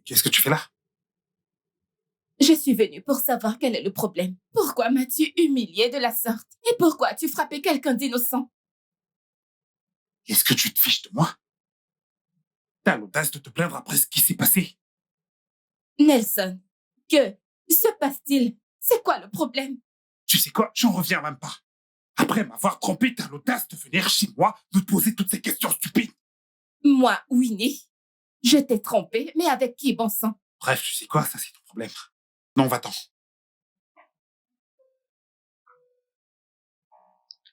Qu'est-ce que tu fais là? Je suis venue pour savoir quel est le problème. Pourquoi m'as-tu humiliée de la sorte? Et pourquoi as-tu frappé quelqu'un d'innocent? Est-ce que tu te fiches de moi? T'as l'audace de te plaindre après ce qui s'est passé. Nelson, que se passe-t-il? C'est quoi le problème? Tu sais quoi? J'en reviens même pas. Après m'avoir trompé, t'as l'audace de venir chez moi me poser toutes ces questions stupides. Moi, Winnie, je t'ai trompée, mais avec qui, bon sang? Bref, tu sais quoi? Ça, c'est ton problème. Non, va-t'en.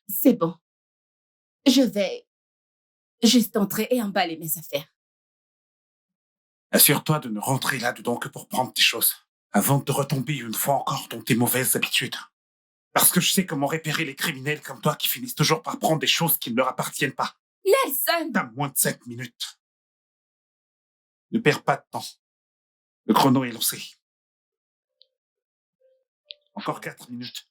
C'est bon. Je vais juste entrer et emballer mes affaires. Assure-toi de ne rentrer là-dedans que pour prendre tes choses, avant de retomber une fois encore dans tes mauvaises habitudes. Parce que je sais comment repérer les criminels comme toi qui finissent toujours par prendre des choses qui ne leur appartiennent pas. Nelson! T'as moins de 5 minutes. Ne perds pas de temps. Le chrono est lancé. Encore 4 minutes.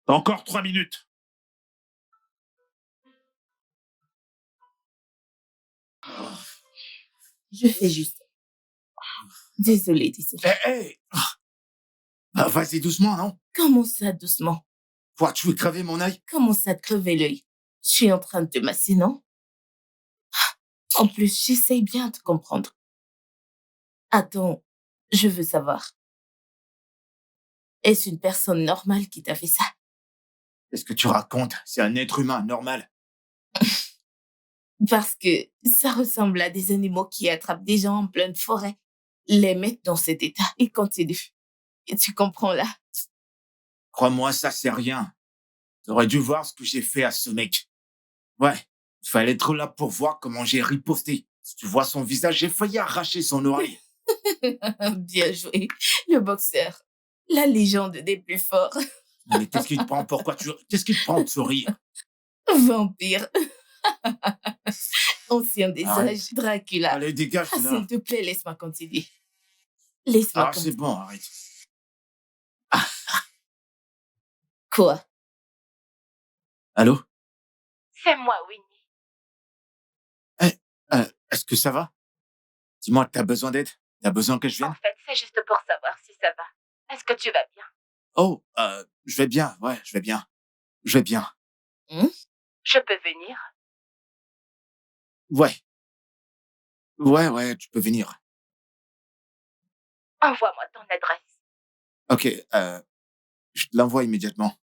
Encore 3 minutes. Je fais juste. Désolée. Hé, vas-y doucement, non? Comment ça, doucement? Quoi, tu veux crever mon œil? Comment ça te crever l'œil? Je suis en train de te masser, non? En plus, j'essaye bien de comprendre. Attends, je veux savoir. Est-ce une personne normale qui t'a fait ça? Qu'est-ce que tu racontes? C'est un être humain normal. Parce que ça ressemble à des animaux qui attrapent des gens en pleine forêt, les mettent dans cet état et continuent. Et tu comprends là? Crois-moi, ça c'est rien. T'aurais dû voir ce que j'ai fait à ce mec. Ouais, il fallait être là pour voir comment j'ai riposté. Si tu vois son visage, j'ai failli arracher son oreille. Bien joué, le boxeur, la légende des plus forts. Mais qu'est-ce qui te prend? Qu'est-ce qui te prend de sourire? Vampire. Ancien des Arrête. âges, Dracula. Allez, dégage Ah, là. s'il te plaît, laisse-moi continuer. Laisse-moi Ah, c'est continuer. bon, arrête. Quoi? Allô? C'est moi, Winnie. Est-ce que ça va? Dis-moi, t'as besoin d'aide? T'as besoin que je vienne? En fait, c'est juste pour savoir si ça va. Est-ce que tu vas bien? Oh, je vais bien, ouais, je vais bien. Je vais bien. Je peux venir? Ouais. Ouais, tu peux venir. Envoie-moi ton adresse. Ok, je te l'envoie immédiatement.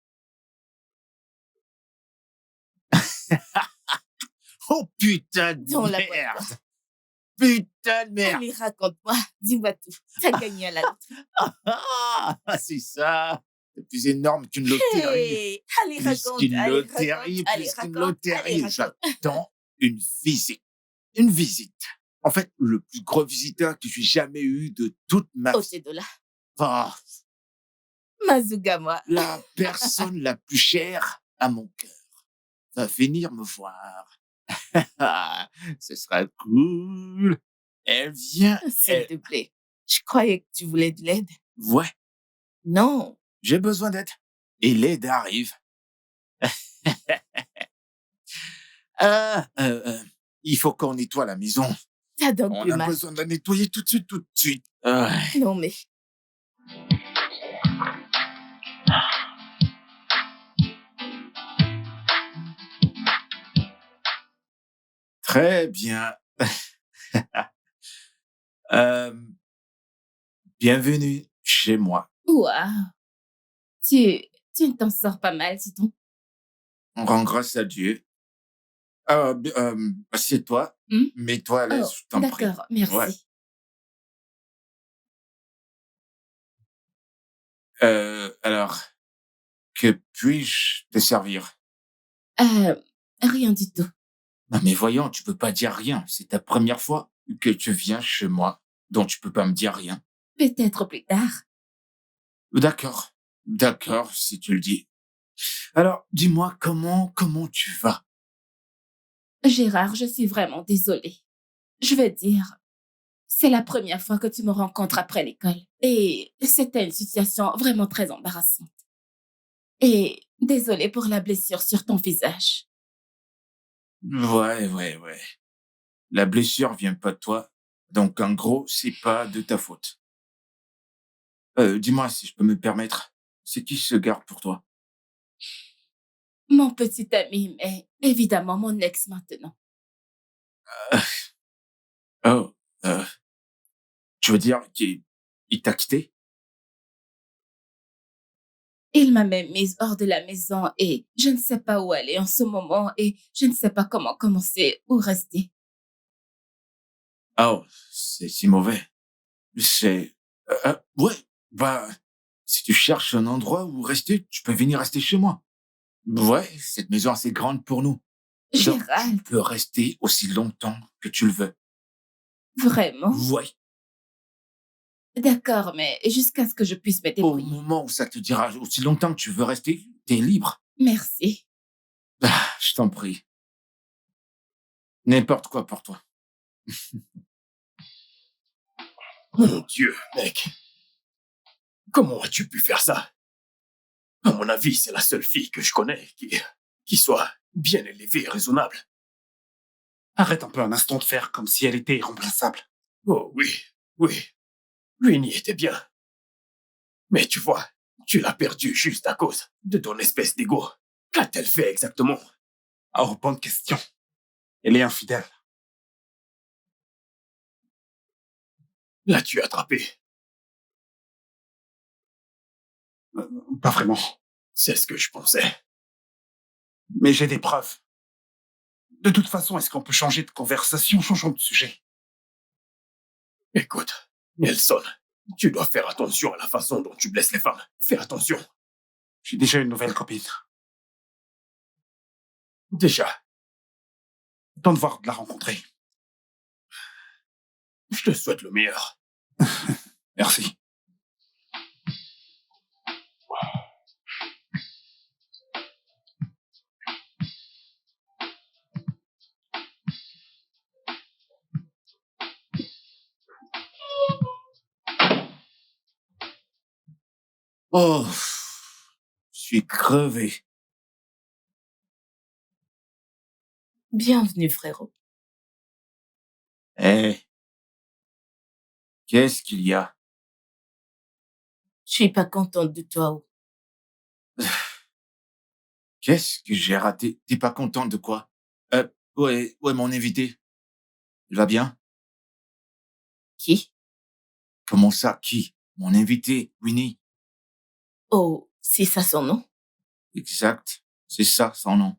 Oh putain de Dans la merde! boîte. Putain de merde! Allez, raconte-moi. Dis-moi tout. T'as gagné à la loterie. Ah, c'est ça! C'est plus énorme qu'une loterie. Hey, allez, Plus raconte. qu'une Allez, loterie, raconte. plus Allez, qu'une raconte. loterie. Allez, raconte. J'attends une visite. Une visite. En fait, le plus gros visiteur que j'ai jamais eu de toute ma vie. Otedola. Ah, Mazugama. la personne la plus chère à mon cœur va venir me voir. Ce sera cool. Elle vient. S'il te plaît. Je croyais que tu voulais de l'aide. Ouais, Non. j'ai besoin d'aide. Et l'aide arrive. Il faut qu'on nettoie la maison. Ça donne On plus a mal. besoin de la nettoyer tout de suite, tout de suite. Non, mais Très bien. Euh, bienvenue chez moi. waouh. Tu t'en sors pas mal, dis donc. On rend grâce à Dieu. Assieds-toi. Mets-toi à l'aise, Oh, je t'en prie. d'accord, merci. Ouais. Alors, que puis-je te servir? Rien du tout. Non, mais voyons, tu peux pas dire rien. C'est ta première fois que tu viens chez moi, donc tu peux pas me dire rien. Peut-être plus tard. D'accord, si tu le dis. Alors, dis-moi comment tu vas? Gérard, je suis vraiment désolée. Je veux dire, c'est la première fois que tu me rencontres après l'école. Et c'était une situation vraiment très embarrassante. Et désolée pour la blessure sur ton visage. Ouais. La blessure vient pas de toi. Donc, en gros, c'est pas de ta faute. Dis-moi si je peux me permettre. C'est qui se garde pour toi? Mon petit ami, mais évidemment mon ex maintenant. Oh, euh, tu veux dire qu'il t'a quitté? Il m'a même mise hors de la maison et je ne sais pas où aller en ce moment et je ne sais pas comment commencer ou rester. Oh, c'est si mauvais. C'est... ouais, bah, si tu cherches un endroit où rester, tu peux venir rester chez moi. Ouais, cette maison est assez grande pour nous. Donc, tu Gérald, peux rester aussi longtemps que tu le veux. vraiment? Ouais, D'accord, mais jusqu'à ce que je puisse me au débrouiller. moment où ça te dira aussi longtemps que tu veux rester, t'es libre. Merci. Ah, je t'en prie. N'importe quoi pour toi. Mon Dieu, mec. Comment as-tu pu faire ça? À mon avis, c'est la seule fille que je connais qui soit bien élevée et raisonnable. Arrête un peu un instant de faire comme si elle était irremplaçable. Oh oui. Winnie était bien. Mais tu vois, tu l'as perdue juste à cause de ton espèce d'ego. Qu'a-t-elle fait exactement? Oh, bonne question. Elle est infidèle. L'as-tu attrapée? Pas vraiment. C'est ce que je pensais. Mais j'ai des preuves. De toute façon, est-ce qu'on peut changer de conversation? Changeons de sujet. Écoute, Nelson, tu dois faire attention à la façon dont tu blesses les femmes. Fais attention. J'ai déjà une nouvelle copine. Déjà, Temps de voir de la rencontrer. je te souhaite le meilleur. Merci. Oh, je suis crevé. Bienvenue, frérot. Eh, qu'est-ce qu'il y a? Je suis pas contente de toi. Qu'est-ce que j'ai raté? T'es pas content de quoi? Ouais, mon invité. Il va bien? Qui? Comment ça, qui? Mon invité, Winnie. Oh, c'est ça son nom? Exact. C'est ça, son nom.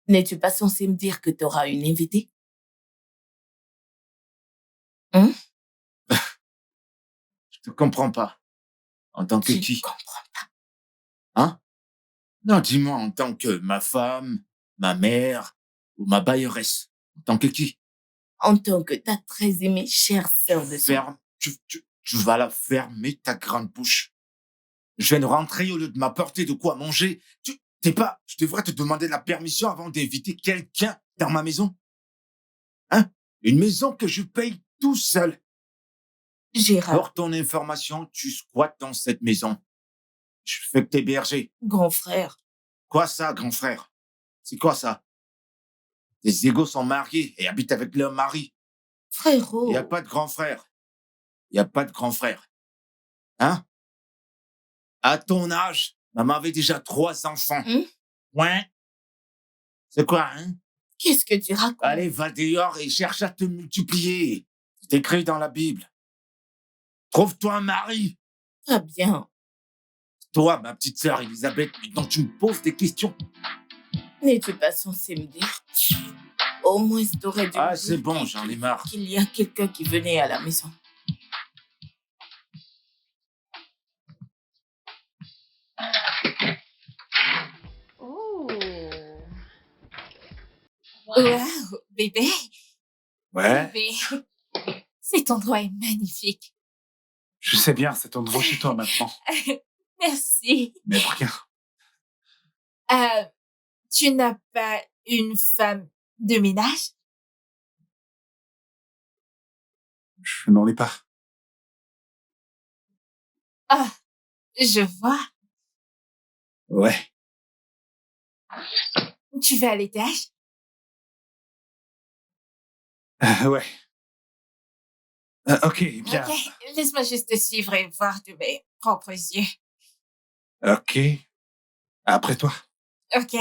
N'es-tu pas censé me dire que t'auras une invitée? Hein? Je te comprends pas. En tant que Je qui? comprends. Hein? Non, dis-moi en tant que ma femme, ma mère ou ma bailleresse. En tant que qui? En tant que ta très aimée chère sœur de sang. Ferme. Tu vas la fermer ta grande bouche. Je viens de rentrer au lieu de m'apporter de quoi manger. Je devrais te demander la permission avant d'inviter quelqu'un dans ma maison. Hein? Une maison que je paye tout seul. Gérard, Pour ton information, tu squattes dans cette maison. Je fais que t'héberger. grand frère. Quoi ça, grand frère? C'est quoi ça? Tes égaux sont mariés et habitent avec leur mari. Frérot. Il n'y a pas de grand frère. Il n'y a pas de grand frère. Hein? À ton âge, maman avait déjà 3 enfants. Hein? Ouais. C'est quoi, hein? Qu'est-ce que tu racontes? Allez, va dehors et cherche à te multiplier. C'est écrit dans la Bible. Trouve-toi un mari. Pas bien. Toi, ma petite sœur Elisabeth, dont tu me poses des questions. N'es-tu pas censé me dire? Au moins, t'aurais dû Ah, me c'est dire bon, j'en ai marre. qu'il y a quelqu'un qui venait à la maison. Oh. Wow, bébé. Ouais. Bébé. Cet endroit est magnifique. Je sais bien, c'est ton nouveau chez toi maintenant. Merci. Mais pour rien. Tu n'as pas une femme de ménage? Je n'en ai pas. Ah, je vois. Ouais. Tu vas à l'étage? Ouais. Ok, bien. Ok, laisse-moi juste te suivre et voir de mes propres yeux. Ok. Après toi. Ok.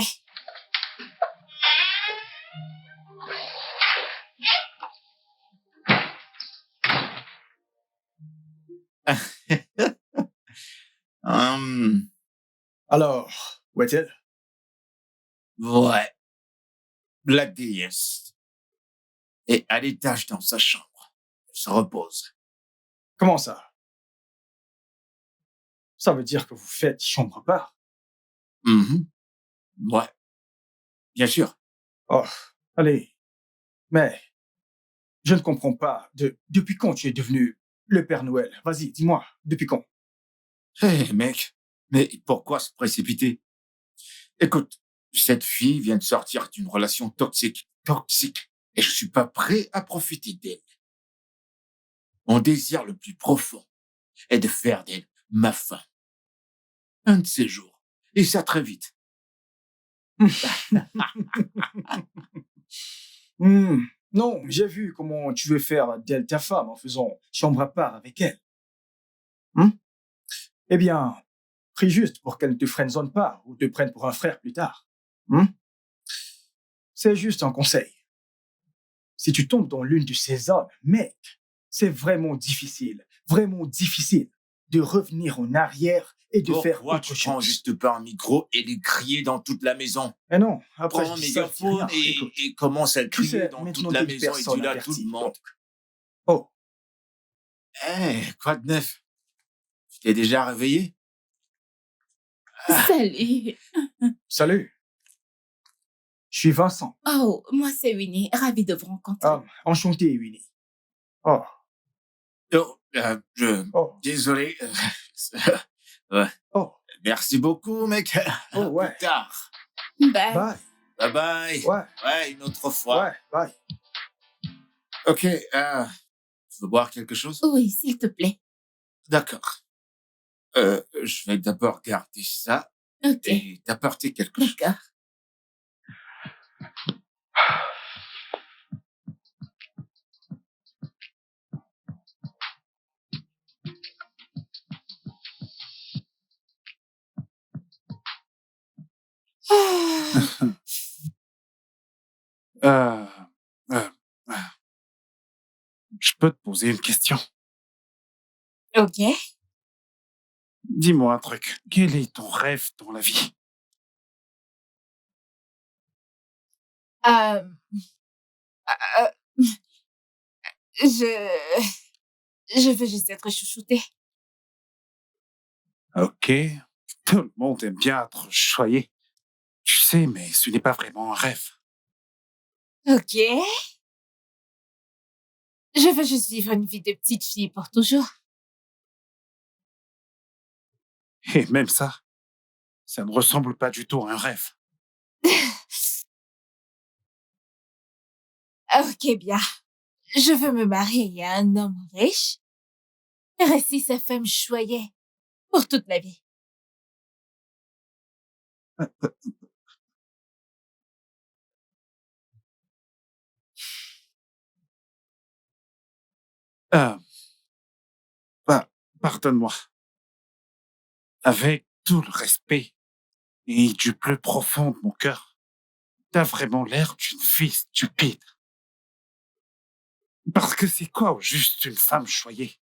Hum, Alors, où est-elle? ouais, la déesse est à l'étage dans sa chambre. Elle se repose. Comment ça? Ça veut dire que vous faites chambre à part? Mhm. Ouais, bien sûr. Oh, allez. Mais je ne comprends pas. Depuis quand tu es devenu le Père Noël? Vas-y, dis-moi, depuis quand? Hé, mec, mais pourquoi se précipiter? Écoute, cette fille vient de sortir d'une relation toxique, et je suis pas prêt à profiter d'elle. Mon désir le plus profond est de faire d'elle ma femme. Un de ces jours. Et ça très vite. Hmm, non, j'ai vu comment tu veux faire d'elle ta femme en faisant chambre à part avec elle. Hmm? Eh bien, prie juste pour qu'elle ne te friendzone pas ou te prenne pour un frère plus tard. Hmm? C'est juste un conseil. Si tu tombes dans l'une de ces hommes, mec, c'est vraiment difficile de revenir en arrière et de faire Pourquoi autre tu prends chose. juste pas un micro et les crier dans toute la maison? Mais non, après Prends un je dis ça, je dis rien. mégaphone Écoute, et commence à tu crier sais, dans maintenant toute la t'es une maison et personne dis-le à tout le avertie. monde. Oh, Quoi de neuf? Tu t'es déjà réveillé? Salut. salut. Je suis Vincent. Oh, moi c'est Winnie. Ravie de vous rencontrer. Ah, enchanté, Winnie. Oh, Oh, oh, désolé. Ouais. oh, Merci beaucoup, mec. oh, À ouais. plus tard. Bye. Bye. Bye bye. Ouais, Ouais, une autre fois. ouais, bye. Ok, tu veux boire quelque chose? Oui, s'il te plaît. D'accord. Je vais d'abord garder ça Ok, et t'apporter quelque chose. d'accord. Euh, euh, euh, je peux te poser une question. Ok. Dis-moi un truc. Quel est ton rêve dans la vie? Euh, euh, je, je veux juste être chouchoutée. Ok. Tout le monde aime bien être choyé. Tu sais, mais ce n'est pas vraiment un rêve. Ok. Je veux juste vivre une vie de petite fille pour toujours. Et même ça ne ressemble pas du tout à un rêve. Ok, bien. Je veux me marier à un homme riche et rester sa femme choyée pour toute la vie. Euh, pardonne-moi. Avec tout le respect et du plus profond de mon cœur, t'as vraiment l'air d'une fille stupide. Parce que c'est quoi au juste une femme choyée?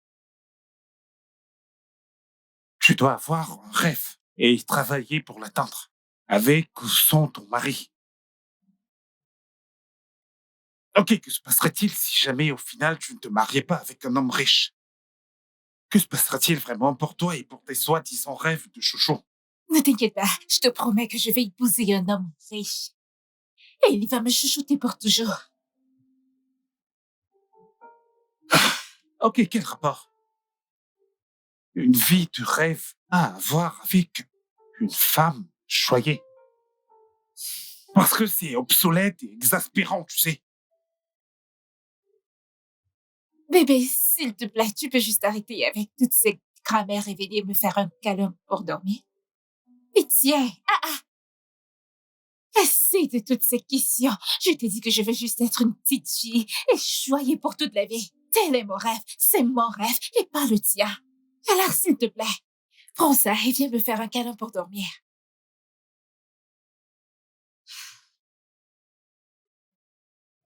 Tu dois avoir un rêve et y travailler pour l'atteindre. Avec ou sans ton mari. Ok, que se passerait-il si jamais au final tu ne te mariais pas avec un homme riche? Que se passera-t-il vraiment pour toi et pour tes soi-disant rêves de chouchou? Ne t'inquiète pas, je te promets que je vais épouser un homme riche. Et il va me chouchouter pour toujours. Ok, quel rapport? Une vie de rêve à avoir avec une femme choyée. Parce que c'est obsolète et exaspérant, tu sais. Bébé, s'il te plaît, tu peux juste arrêter avec toutes ces grammaires et venir me faire un câlin pour dormir. Pitié. Assez de toutes ces questions. Je t'ai dit que je veux juste être une petite fille et choyer pour toute la vie. Tel est mon rêve. C'est mon rêve et pas le tien. Alors, s'il te plaît, prends ça et viens me faire un câlin pour dormir.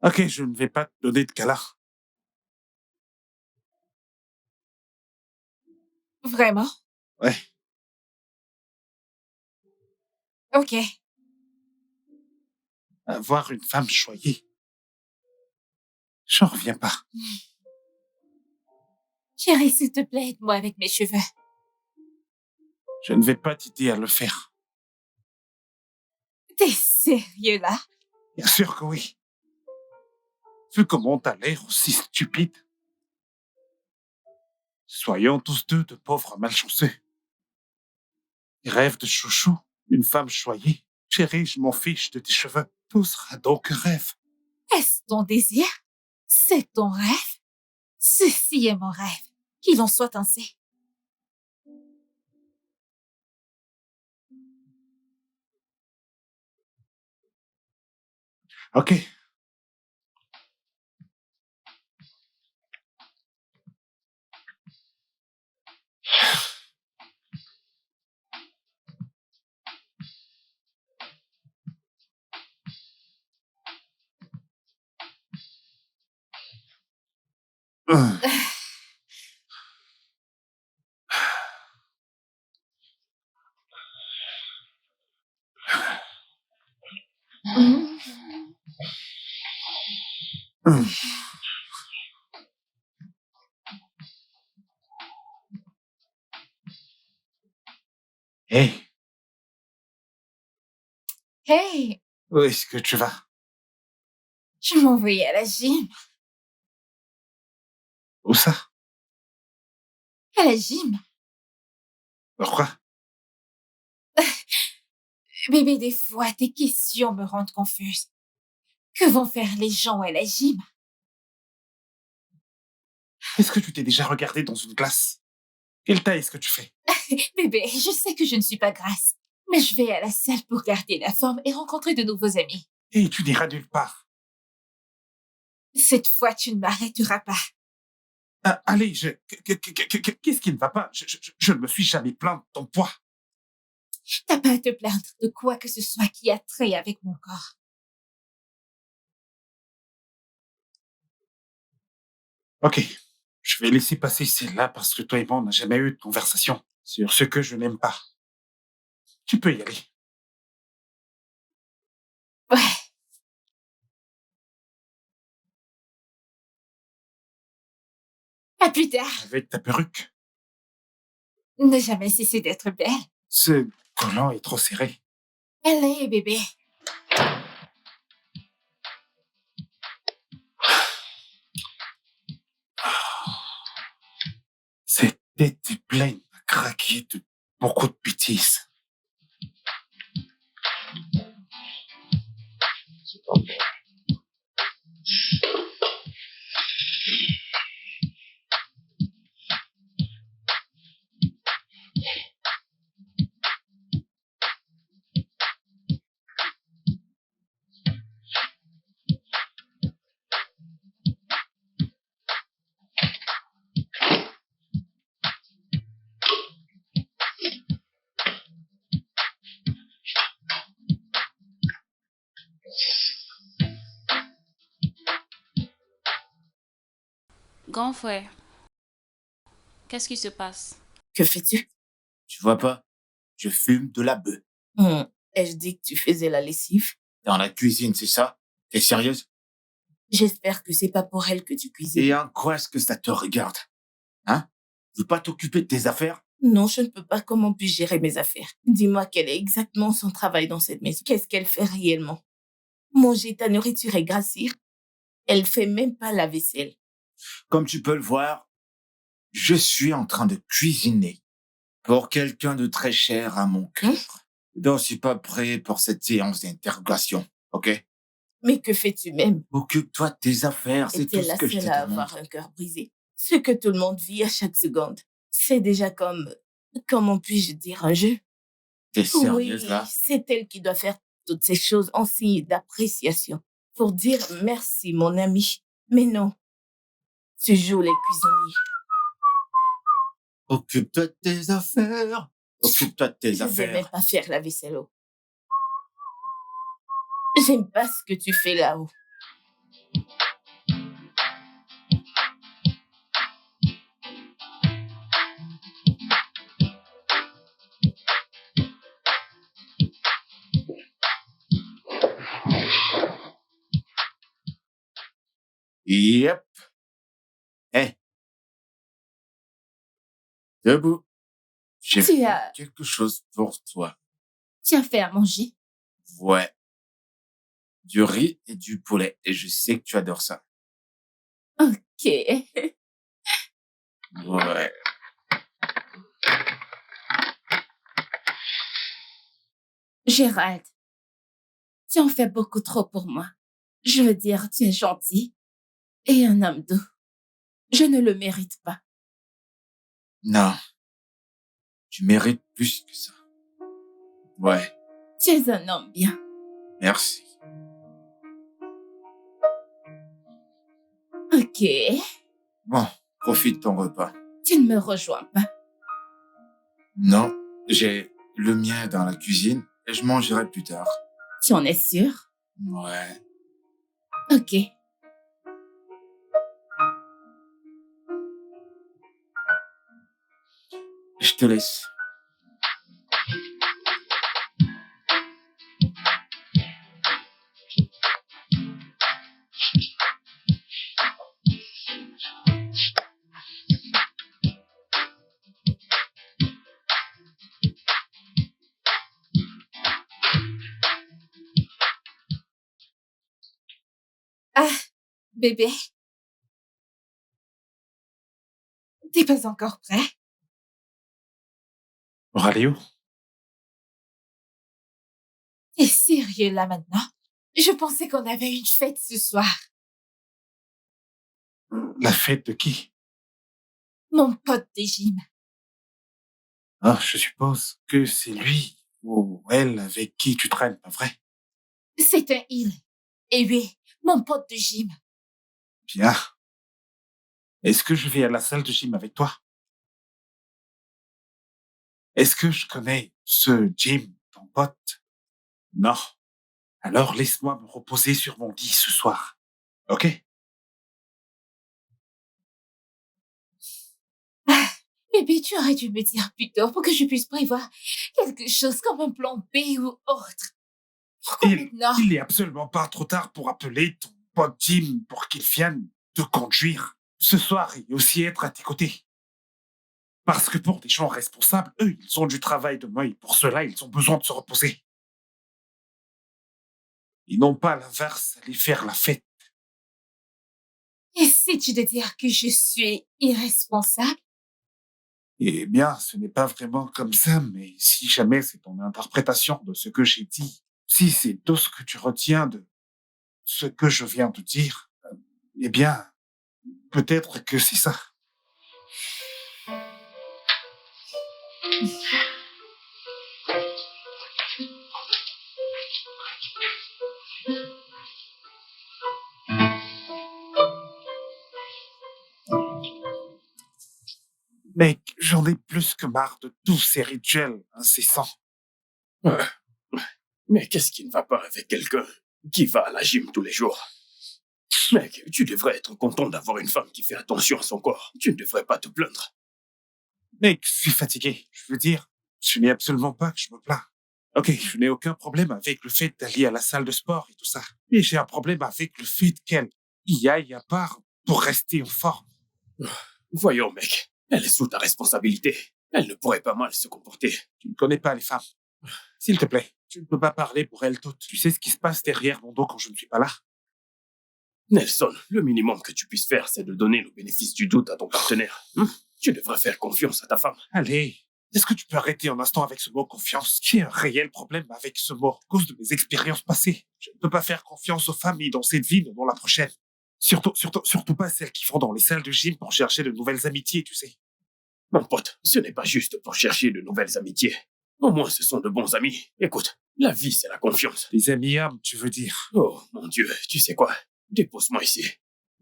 Ok, je ne vais pas te donner de câlin. Vraiment? Ouais. Ok. Voir une femme choyée. J'en reviens pas. Chérie, s'il te plaît, aide-moi avec mes cheveux. Je ne vais pas t'aider à le faire. T'es sérieux, là? Bien sûr que oui. Vu comment t'as l'air aussi stupide. Soyons tous deux de pauvres malchanceux. Rêve de chouchou, une femme choyée. Chérie, je m'en fiche de tes cheveux. Tout sera donc rêve. Est-ce ton désir? C'est ton rêve? Ceci est mon rêve. Qu'il en soit ainsi. Ok. Hey, Hey, où est-ce que tu vas? je m'envoyais à la gym. Où ça? À la gym? Pourquoi? Bébé, des fois, tes questions me rendent confuse. Que vont faire les gens à la gym? Est-ce que tu t'es déjà regardé dans une glace? Quelle taille est-ce que tu fais? Bébé, je sais que je ne suis pas grasse, mais je vais à la salle pour garder la forme et rencontrer de nouveaux amis. Et tu n'iras nulle part. Cette fois, tu ne m'arrêteras pas. Allez, qu'est-ce qui ne va pas? Je ne me suis jamais plaint de ton poids. T'as pas à te plaindre de quoi que ce soit qui a trait avec mon corps. Ok, je vais laisser passer celle-là parce que toi et moi, on n'a jamais eu de conversation sur ce que je n'aime pas. Tu peux y aller. Ouais. À plus tard. Avec ta perruque. Ne jamais cesser d'être belle. Ce collant est trop serré. Allez, bébé. Cette tête est pleine à craquer de beaucoup de bêtises. Grand frère, qu'est-ce qui se passe? Que fais-tu? Tu vois pas? Je fume de la bœuf. Ai-je dit que tu faisais la lessive? Dans la cuisine, c'est ça? T'es sérieuse? J'espère que c'est pas pour elle que tu cuisines. Et en quoi est-ce que ça te regarde? Hein? Tu veux pas t'occuper de tes affaires? Non, je ne peux pas. Comment puis-je gérer mes affaires? Dis-moi quel est exactement son travail dans cette maison. Qu'est-ce qu'elle fait réellement? Manger ta nourriture et grassir? Elle fait même pas la vaisselle. Comme tu peux le voir, je suis en train de cuisiner pour quelqu'un de très cher à mon cœur. Donc, je suis pas prêt pour cette séance d'interrogation, ok? Mais que fais-tu même? Occupe-toi de tes affaires, c'est tout Es-tu ce la que je te seule à demande. avoir un cœur brisé? Ce que tout le monde vit à chaque seconde. C'est déjà comme, comment puis-je dire, un jeu? T'es Oui, sérieuse, là? c'est elle qui doit faire toutes ces choses en signe d'appréciation, pour dire merci, mon ami. Mais non, tu joues les cuisiniers. Occupe-toi de tes affaires. Occupe-toi de tes Je ne vais même affaires. pas faire la vaisselle. J'aime pas ce que tu fais là-haut. Yep. Hé. Debout. J'ai Tu fait as- quelque chose pour toi. Tu as fait à manger. Ouais. Du riz et du poulet. Et je sais que tu adores ça. Ok. Ouais. Gérald, tu en fais beaucoup trop pour moi. Je veux dire, tu es gentil et un homme doux. Je ne le mérite pas. Non. Tu mérites plus que ça. Ouais. Tu es un homme bien. Merci. Ok. Bon, profite de ton repas. Tu ne me rejoins pas. Non, j'ai le mien dans la cuisine et je mangerai plus tard. Tu en es sûr? Ouais. Ok. Je te laisse. Ah, bébé. T'es pas encore prêt? Pour aller où? T'es sérieux là maintenant? Je pensais qu'on avait une fête ce soir. La fête de qui? Mon pote de gym. Ah, je suppose que c'est lui ou elle avec qui tu traînes, pas vrai? C'est un il. Et oui, mon pote de gym. Bien. Est-ce que je vais à la salle de gym avec toi? Est-ce que je connais ce Jim, ton pote? Non. Alors laisse-moi me reposer sur mon lit ce soir. Ok? Bébé, tu aurais dû me dire plus tôt pour que je puisse prévoir quelque chose comme un plan B ou autre. Pourquoi maintenant? Il est absolument pas trop tard pour appeler ton pote Jim pour qu'il vienne te conduire ce soir et aussi être à tes côtés. Parce que pour des gens responsables, eux, ils ont du travail demain et pour cela, ils ont besoin de se reposer. Ils n'ont pas à l'inverse aller faire la fête. Essaies-tu de dire que je suis irresponsable? Eh bien, ce n'est pas vraiment comme ça, mais si jamais c'est ton interprétation de ce que j'ai dit, si c'est tout ce que tu retiens de ce que je viens de dire, eh bien, peut-être que c'est ça. Mec, j'en ai plus que marre de tous ces rituels incessants. Ouais. Mais qu'est-ce qui ne va pas avec quelqu'un qui va à la gym tous les jours? Mec, tu devrais être content d'avoir une femme qui fait attention à son corps. Tu ne devrais pas te plaindre. Mec, je suis fatigué. Je veux dire, ce n'est absolument pas que je me plains. Ok, je n'ai aucun problème avec le fait d'aller à la salle de sport et tout ça. Mais j'ai un problème avec le fait qu'elle y aille à part pour rester en forme. Voyons, mec, elle est sous ta responsabilité. Elle ne pourrait pas mal se comporter. Tu ne connais pas les femmes. S'il te plaît, tu ne peux pas parler pour elles toutes. Tu sais ce qui se passe derrière mon dos quand je ne suis pas là. Nelson, le minimum que tu puisses faire, c'est de donner le bénéfice du doute à ton partenaire. Tu devrais faire confiance à ta femme. Allez, est-ce que tu peux arrêter un instant avec ce mot confiance? J'ai un réel problème avec ce mot à cause de mes expériences passées. Je ne peux pas faire confiance aux femmes ni dans cette vie ni dans la prochaine. Surtout pas celles qui vont dans les salles de gym pour chercher de nouvelles amitiés, tu sais. Mon pote, ce n'est pas juste pour chercher de nouvelles amitiés. Au moins, ce sont de bons amis. Écoute, La vie, c'est la confiance. Les amis âmes, tu veux dire? Oh, mon Dieu, tu sais quoi? Dépose-moi ici.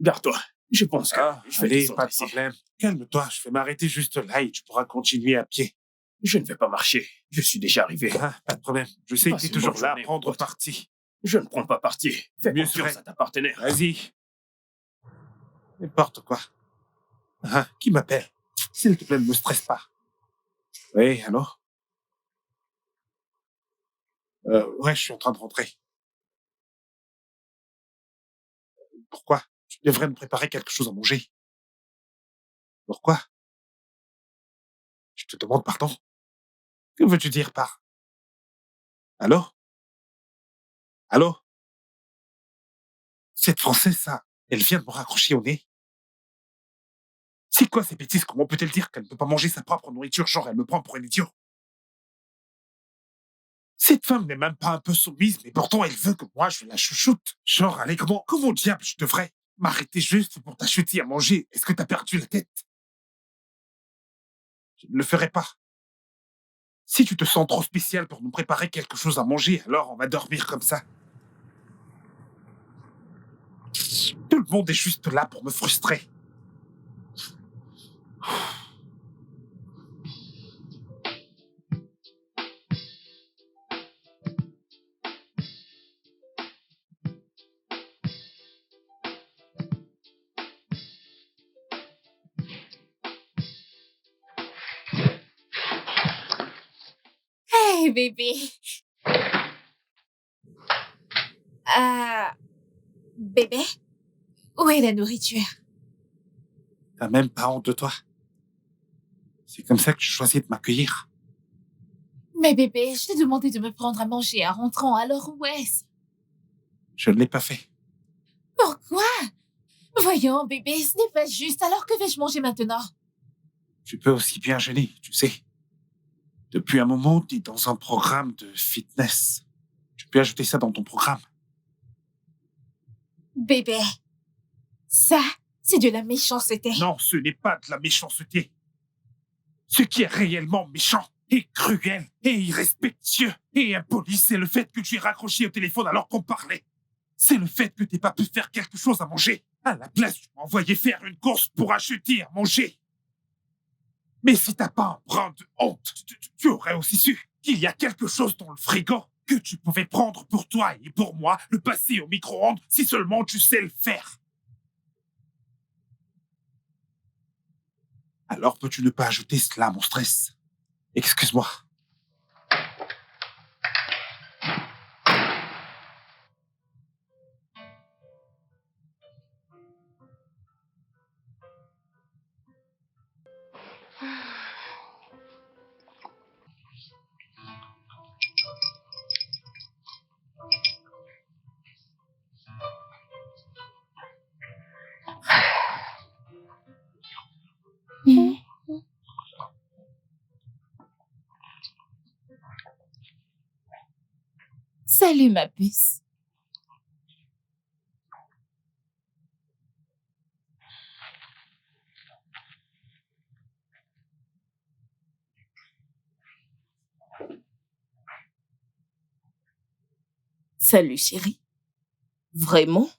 Garde-toi. Je pense que je vais allez, descendre pas de ici. problème. Calme-toi, je vais m'arrêter juste là et tu pourras continuer à pied. Je ne vais pas marcher. Je suis déjà arrivé. Pas de problème. Je sais que Passe t'es une toujours bonne là à journée, prendre mon pote. parti. Je ne prends pas parti. Fais Mieux confiance serait. à ta partenaire. Vas-y. N'importe quoi. Qui m'appelle? S'il te plaît, ne me stresse pas. Oui, allô? Ouais, je suis en train de rentrer. Pourquoi? Tu devrais me préparer quelque chose à manger. Pourquoi? Je te demande pardon. Que veux-tu dire par... Allô? Allô? Cette Française, ça, elle vient de me raccrocher au nez. C'est quoi ces bêtises? Comment peut-elle dire qu'elle ne peut pas manger sa propre nourriture? Genre, elle me prend pour un idiot. Cette femme n'est même pas un peu soumise, mais pourtant elle veut que moi je la chouchoute. Genre, allez, comment diable je devrais m'arrêter juste pour t'acheter à manger? Est-ce que t'as perdu la tête? Je ne le ferai pas. Si tu te sens trop spécial pour nous préparer quelque chose à manger, alors on va dormir comme ça. Tout le monde est juste là pour me frustrer. Hey, bébé. Bébé, où est la nourriture? T'as même pas honte de toi. C'est comme ça que tu choisis de m'accueillir. Mais bébé, je t'ai demandé de me prendre à manger en rentrant, alors où est-ce? Je ne l'ai pas fait. Pourquoi? Voyons, bébé, ce n'est pas juste, alors que vais-je manger maintenant? Tu peux aussi bien jeûner, tu sais. Depuis un moment, tu es dans un programme de fitness. Tu peux ajouter ça dans ton programme. Bébé, ça, c'est de la méchanceté. Non, ce n'est pas de la méchanceté. Ce qui est réellement méchant et cruel et irrespectueux et impoli, c'est le fait que tu aies raccroché au téléphone alors qu'on parlait. C'est le fait que tu n'aies pas pu faire quelque chose à manger. À la place, tu m'as envoyé faire une course pour acheter à manger. Mais si t'as pas un brin de honte, tu aurais aussi su qu'il y a quelque chose dans le frigo que tu pouvais prendre pour toi et pour moi, le passer au micro-ondes si seulement tu sais le faire. Alors peux-tu ne pas ajouter cela à mon stress? Excuse-moi. Salut, ma puce. Salut, chérie. Vraiment?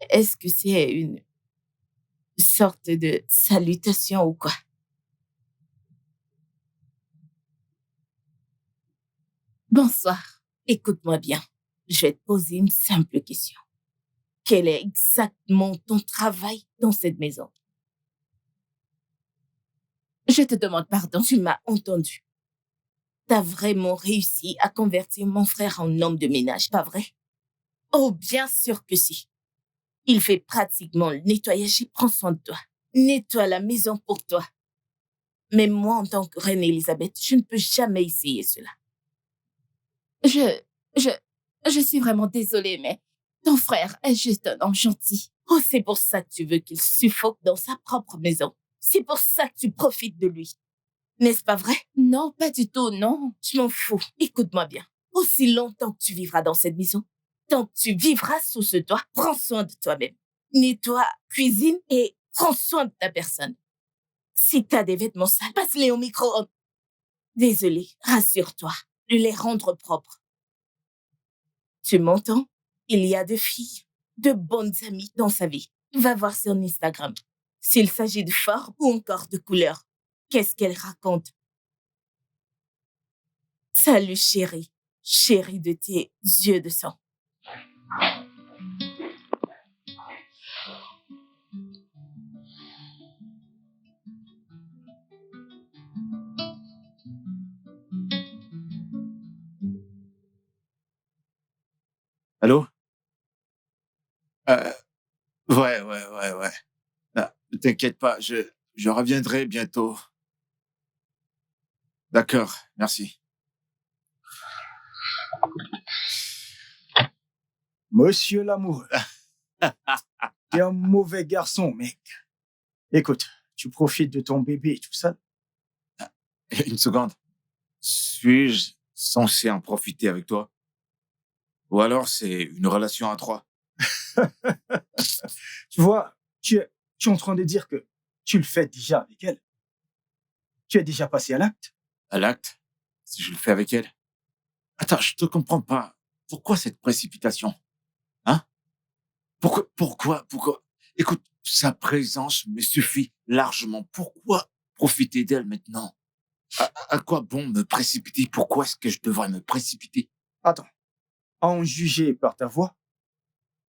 Est-ce que c'est une sorte de salutation ou quoi? Bonsoir. Écoute-moi bien. Je vais te poser une simple question. Quel est exactement ton travail dans cette maison? Je te demande pardon, tu m'as entendu. T'as vraiment réussi à convertir mon frère en homme de ménage, pas vrai? Oh, bien sûr que si. Il fait pratiquement le nettoyage et prend soin de toi. Nettoie la maison pour toi. Mais moi, en tant que reine Elisabeth, je ne peux jamais essayer cela. Je suis vraiment désolée, mais ton frère est juste un homme gentil. Oh, c'est pour ça que tu veux qu'il suffoque dans sa propre maison. C'est pour ça que tu profites de lui. N'est-ce pas vrai? Non, pas du tout, non. Je m'en fous. Écoute-moi bien. Aussi longtemps que tu vivras dans cette maison, tant que tu vivras sous ce toit, prends soin de toi-même. Nettoie, cuisine et prends soin de ta personne. Si t'as des vêtements sales, passe-les au micro-ondes. Désolée, rassure-toi. de les rendre propres. Tu m'entends? Il y a de filles, de bonnes amies dans sa vie. Va voir son Instagram. S'il s'agit de forme ou encore de couleur, qu'est-ce qu'elle raconte? Salut chérie, chérie de tes yeux de sang. Allô? Euh, ouais. Ah, ne t'inquiète pas, je reviendrai bientôt. D'accord, merci. Monsieur l'amoureux, t'es un mauvais garçon, mec. Écoute, tu profites de ton bébé tout seul. Une seconde. Suis-je censé en profiter avec toi? Ou alors c'est une relation à trois? Tu vois, tu es en train de dire que tu le fais déjà avec elle. Tu es déjà passé à l'acte. À l'acte? Si je le fais avec elle? Attends, je te comprends pas. Pourquoi cette précipitation? Hein? Pourquoi? Écoute, sa présence me suffit largement. Pourquoi profiter d'elle maintenant? À quoi bon me précipiter? Pourquoi est-ce que je devrais me précipiter? Attends, à en juger par ta voix,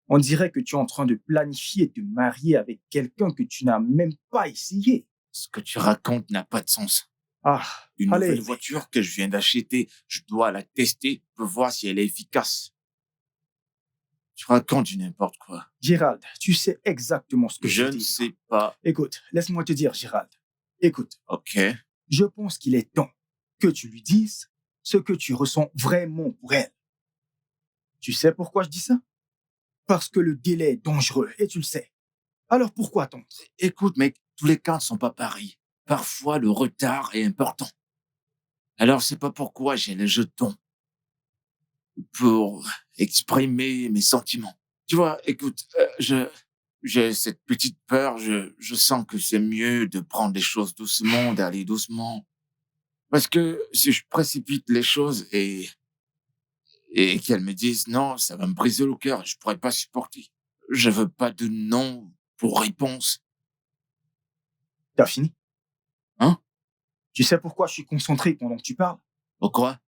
on dirait que tu es en train de planifier te marier avec quelqu'un que tu n'as même pas essayé. Ce que tu racontes n'a pas de sens. Ah, Une allez, nouvelle voiture que je viens d'acheter, je dois la tester pour voir si elle est efficace. Tu racontes du n'importe quoi. Gérald, tu sais exactement ce que Je je ne dis. sais pas. Écoute, laisse-moi te dire, Gérald. Écoute, Ok. je pense qu'il est temps que tu lui dises ce que tu ressens vraiment pour elle. Tu sais pourquoi je dis ça? Parce que le délai est dangereux, et tu le sais. Alors pourquoi attendre? Écoute, mec, tous les cas ne sont pas pareils. Parfois, le retard est important. Alors, c'est pas pourquoi j'ai les jetons pour exprimer mes sentiments. Tu vois, écoute, j'ai cette petite peur. Je sens que c'est mieux de prendre les choses doucement, d'aller doucement. Parce que si je précipite les choses et qu'elles me disent non, ça va me briser le cœur. Je pourrais pas supporter. Je veux pas de non pour réponse. T'as fini? Hein? Tu sais pourquoi je suis concentré pendant que tu parles? Pourquoi?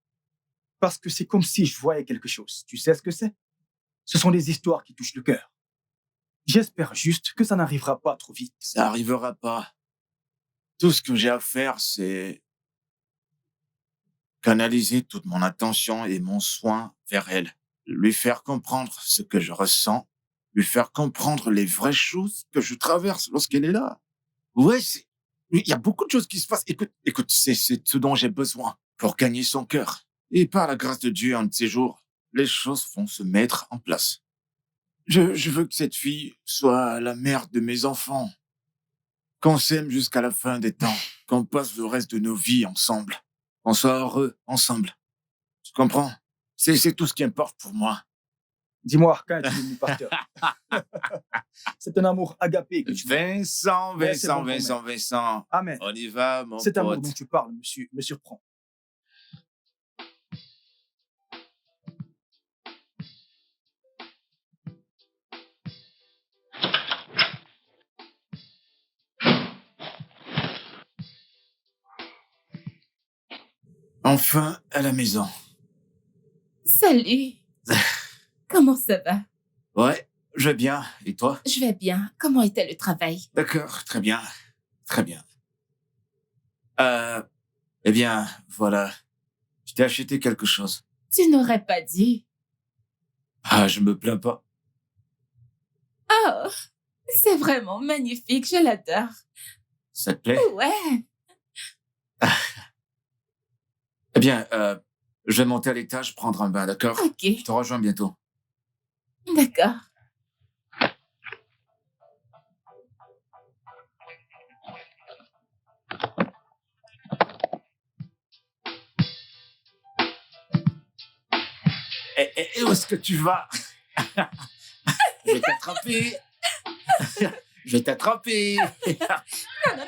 Parce que c'est comme si je voyais quelque chose. Tu sais ce que c'est? Ce sont des histoires qui touchent le cœur. J'espère juste que ça n'arrivera pas trop vite. Ça arrivera pas. Tout ce que j'ai à faire, c'est canaliser toute mon attention et mon soin vers elle. Lui faire comprendre ce que je ressens. Lui faire comprendre les vraies choses que je traverse lorsqu'elle est là. Ouais, il y a beaucoup de choses qui se passent. Écoute, c'est ce dont j'ai besoin pour gagner son cœur. Et par la grâce de Dieu, un de ces jours, les choses vont se mettre en place. Je veux que cette fille soit la mère de mes enfants. Qu'on s'aime jusqu'à la fin des temps. Qu'on passe le reste de nos vies ensemble. Qu'on soit heureux ensemble. Tu comprends? C'est tout ce qui importe pour moi. Dis-moi, quand es-tu venu par cœur? C'est un amour agapé que tu veux. Vincent. Amen. On y va, mon Cet amour pote. dont tu parles, monsieur, me surprend. Enfin, à la maison. Salut. Comment ça va? Ouais, je vais bien. Et toi? Je vais bien. Comment était le travail? D'accord, très bien. Très bien. Eh bien, voilà. Je t'ai acheté quelque chose. Tu n'aurais pas dit. Ah, je me plains pas. Oh, c'est vraiment magnifique. Je l'adore. Ça te plaît? Ouais. Eh bien, je vais monter à l'étage, prendre un bain, d'accord? Ok. Je te rejoins bientôt. D'accord. Et où est-ce que tu vas? Je vais t'attraper. Je vais t'attraper. Non.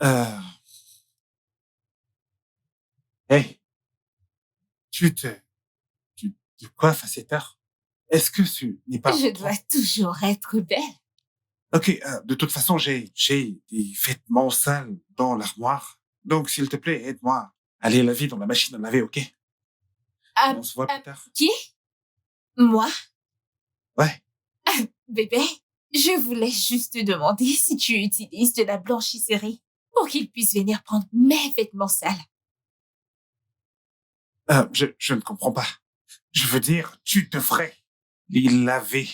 Euh... Hey, tu te coiffes à cette heure? Est-ce que ce n'est pas Je pour toi? dois toujours être belle. Ok, de toute façon, j'ai des vêtements sales dans l'armoire. Donc, s'il te plaît, aide-moi à les laver dans la machine à laver, ok? Ah, On se voit plus tard. qui? Moi? Ouais. Bébé, je voulais juste te demander si tu utilises de la blanchisserie pour qu'il puisse venir prendre mes vêtements sales. Je ne comprends pas. Je veux dire, tu devrais les laver.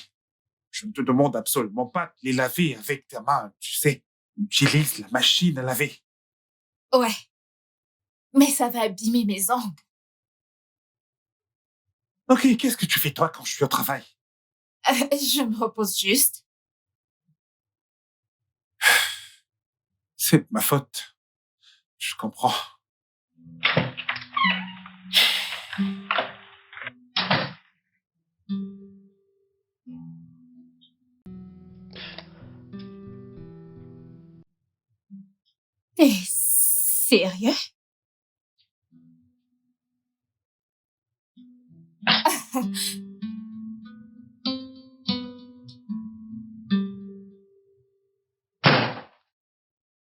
Je ne te demande absolument pas de les laver avec ta main, tu sais. Utilise la machine à laver. Ouais. Mais ça va abîmer mes ongles. Ok, qu'est-ce que tu fais toi quand je suis au travail? Je me repose juste. C'est de ma faute. Je comprends. T'es sérieux?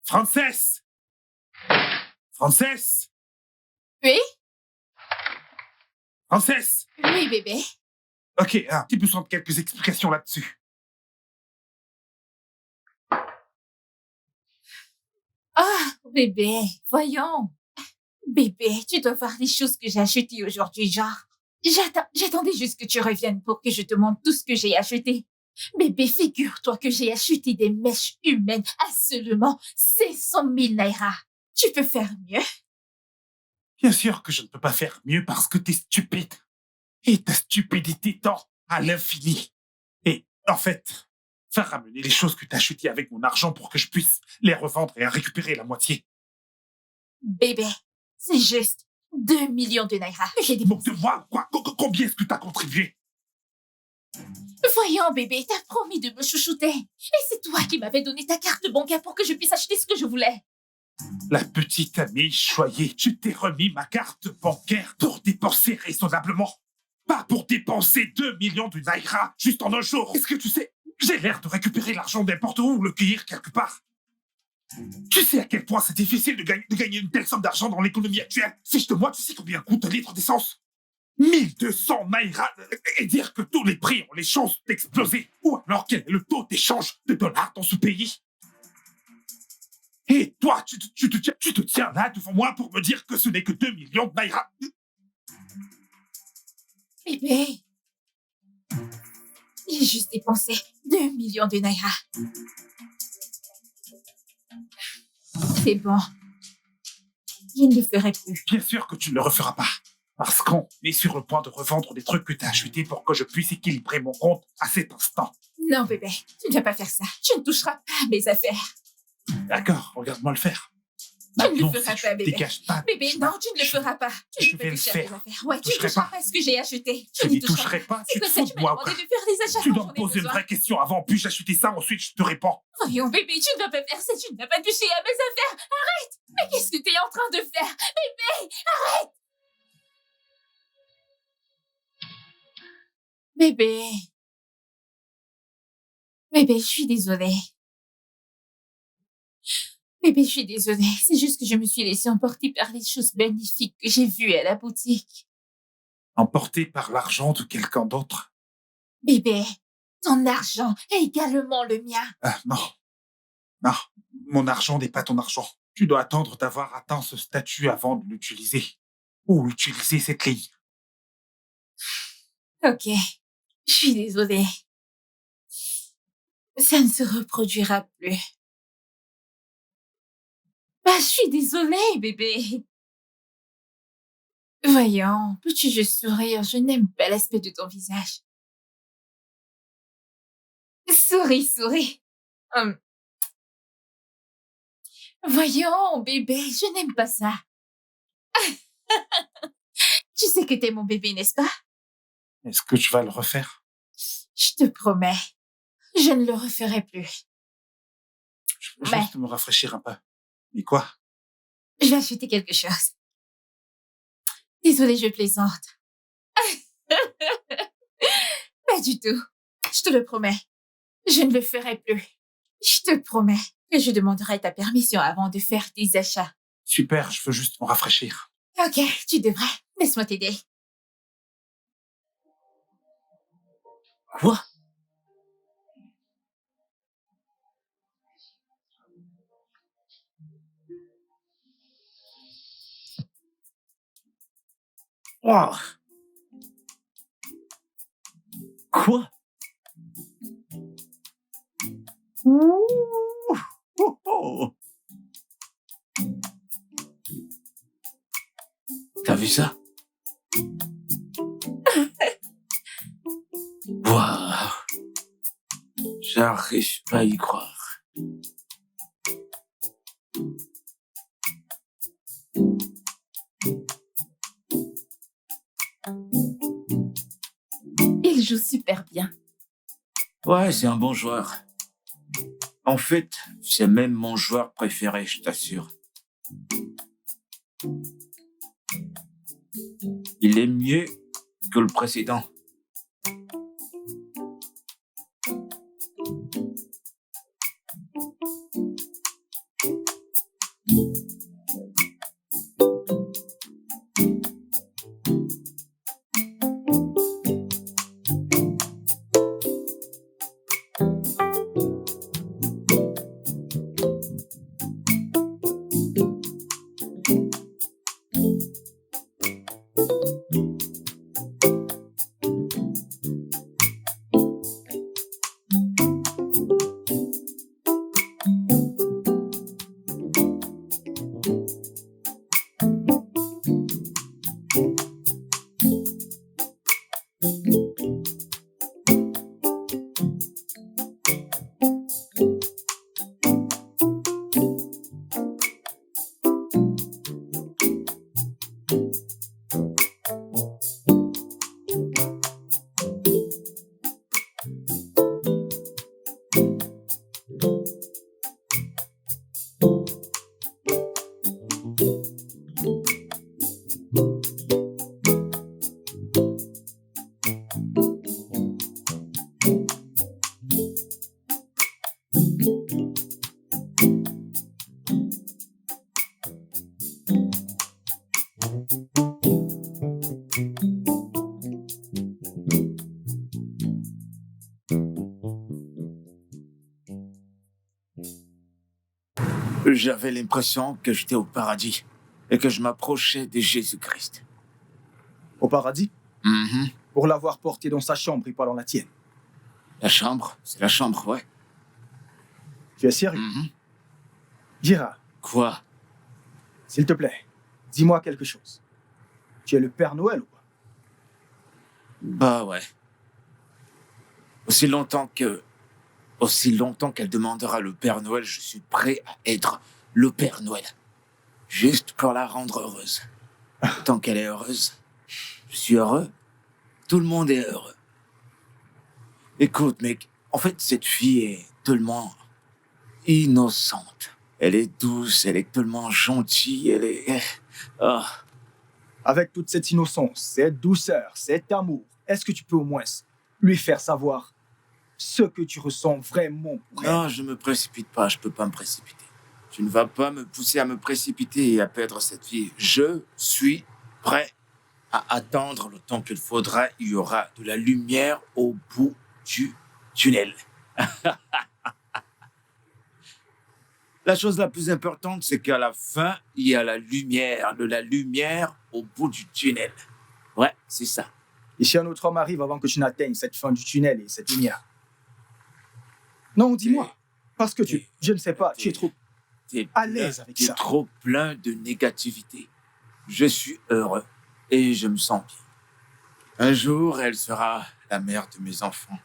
Frances! Frances! Oui? Frances! Oui, bébé. Ok, un petit besoin de quelques explications là-dessus. Ah, bébé, voyons. Bébé, tu dois voir les choses que j'ai achetées aujourd'hui, genre. J'attendais juste que tu reviennes pour que je te montre tout ce que j'ai acheté. Bébé, figure-toi que j'ai acheté des mèches humaines à seulement 500 000 naira. Tu peux faire mieux? Bien sûr que je ne peux pas faire mieux parce que t'es stupide. Et ta stupidité tend à l'infini. Et, en fait, va ramener les choses que t'as achetées avec mon argent pour que je puisse les revendre et en récupérer la moitié. Bébé, c'est juste 2 millions de naira que j'ai Moque dépensé. de moi, quoi? Combien est-ce que t'as contribué? Voyons, bébé, t'as promis de me chouchouter. Et c'est toi qui m'avais donné ta carte bancaire pour que je puisse acheter ce que je voulais. La petite amie choyée, je t'ai remis ma carte bancaire pour dépenser raisonnablement. Pas pour dépenser 2 millions de naira juste en un jour. Est-ce que tu sais, j'ai l'air de récupérer l'argent n'importe où ou le cueillir quelque part. Tu sais à quel point c'est difficile de gagner une telle somme d'argent dans l'économie actuelle. Fiche de moi, tu sais combien coûte un litre d'essence? 1200 naira et dire que tous les prix ont les chances d'exploser. Ou alors quel est le taux d'échange de dollars dans ce pays? Et toi, tu te tiens là devant moi pour me dire que ce n'est que 2 millions de naira. Bébé, j'ai juste dépensé 2 millions de naira. C'est bon. Je ne le ferai plus. Bien sûr que tu ne le referas pas. Parce qu'on est sur le point de revendre des trucs que tu as achetés pour que je puisse équilibrer mon compte à cet instant. Non, bébé, tu ne vas pas faire ça. Tu ne toucheras pas à mes affaires. D'accord, regarde-moi le faire. Tu ne le Maintenant, feras si pas, tu bébé. dégages pas. Bébé, non, tu ne le feras pas. Tu je ne vais peux le toucher à mes faire. affaires. Ouais, tu ne Toucherai toucheras pas. pas à ce que j'ai acheté. Je Tu n'y n'y toucherai pas, tu C'est te comme ça, fous tu de m'as moi ou demandé quoi? de faire des achats Tu quand dois j'en me ai poser une besoin. vraie question avant, puis-je acheter ça, ensuite je te réponds. Voyons, bébé, tu ne vas pas faire ça. Tu ne vas pas toucher à mes affaires. Arrête. Mais qu'est-ce que tu es en train de faire? Bébé, arrête. Bébé. Bébé, je suis désolée. Bébé, je suis désolée. C'est juste que je me suis laissée emporter par les choses magnifiques que j'ai vues à la boutique. Emporté par l'argent de quelqu'un d'autre? Bébé, ton argent est également le mien. Non. Non, mon argent n'est pas ton argent. Tu dois attendre d'avoir atteint ce statut avant de l'utiliser. Ou utiliser cette ligne. Ok, je suis désolée. Ça ne se reproduira plus. Bah, je suis désolée, bébé. Voyons, peux-tu juste sourire? Je n'aime pas l'aspect de ton visage. Souris, souris. Voyons, bébé, je n'aime pas ça. Tu sais que t'es mon bébé, n'est-ce pas? Est-ce que tu vas le refaire? Je te promets, je ne le referai plus. Je veux juste me rafraîchir un peu. Et quoi? Je vais acheter quelque chose. Désolée, je plaisante. Pas du tout. Je te le promets. Je ne le ferai plus. Je te promets que je demanderai ta permission avant de faire tes achats. Super, je veux juste me rafraîchir. Ok, tu devrais. Laisse-moi t'aider. Quoi? Wow. Quoi? Ouh. Oh, oh. T'as vu ça? Waouh. J'arrive pas à y croire. Il joue super bien. Ouais, c'est un bon joueur. En fait, c'est même mon joueur préféré, je t'assure. Il est mieux que le précédent. J'avais l'impression que j'étais au paradis et que je m'approchais de Jésus-Christ. Au paradis? Mhm. Pour l'avoir porté dans sa chambre et pas dans la tienne. La chambre, c'est la chambre, ouais. Tu es sérieux? Mhm. Gérard, Quoi? s'il te plaît, dis-moi quelque chose. Tu es le Père Noël ou pas? Bah ouais. Aussi longtemps qu'elle demandera le Père Noël, je suis prêt à être le Père Noël. Juste pour la rendre heureuse. Tant qu'elle est heureuse, je suis heureux. Tout le monde est heureux. Écoute, mec, en fait, cette fille est tellement innocente. Elle est douce, elle est tellement gentille, elle est... Ah. Avec toute cette innocence, cette douceur, cet amour, est-ce que tu peux au moins lui faire savoir ce que tu ressens vraiment pour elle? Non, je me précipite pas, je peux pas me précipiter. Tu ne vas pas me pousser à me précipiter et à perdre cette fille. Je suis prêt à attendre le temps qu'il faudra. Il y aura de la lumière au bout du tunnel. La chose la plus importante, c'est qu'à la fin, il y a la lumière, de la lumière au bout du tunnel. Ouais, c'est ça. Et si un autre homme arrive avant que tu n'atteignes cette fin du tunnel et cette lumière? Non, dis-moi. Parce que je ne sais pas, tu es trop à l'aise avec ça. T'es trop plein de négativité. Je suis heureux et je me sens bien. Un jour, elle sera la mère de mes enfants.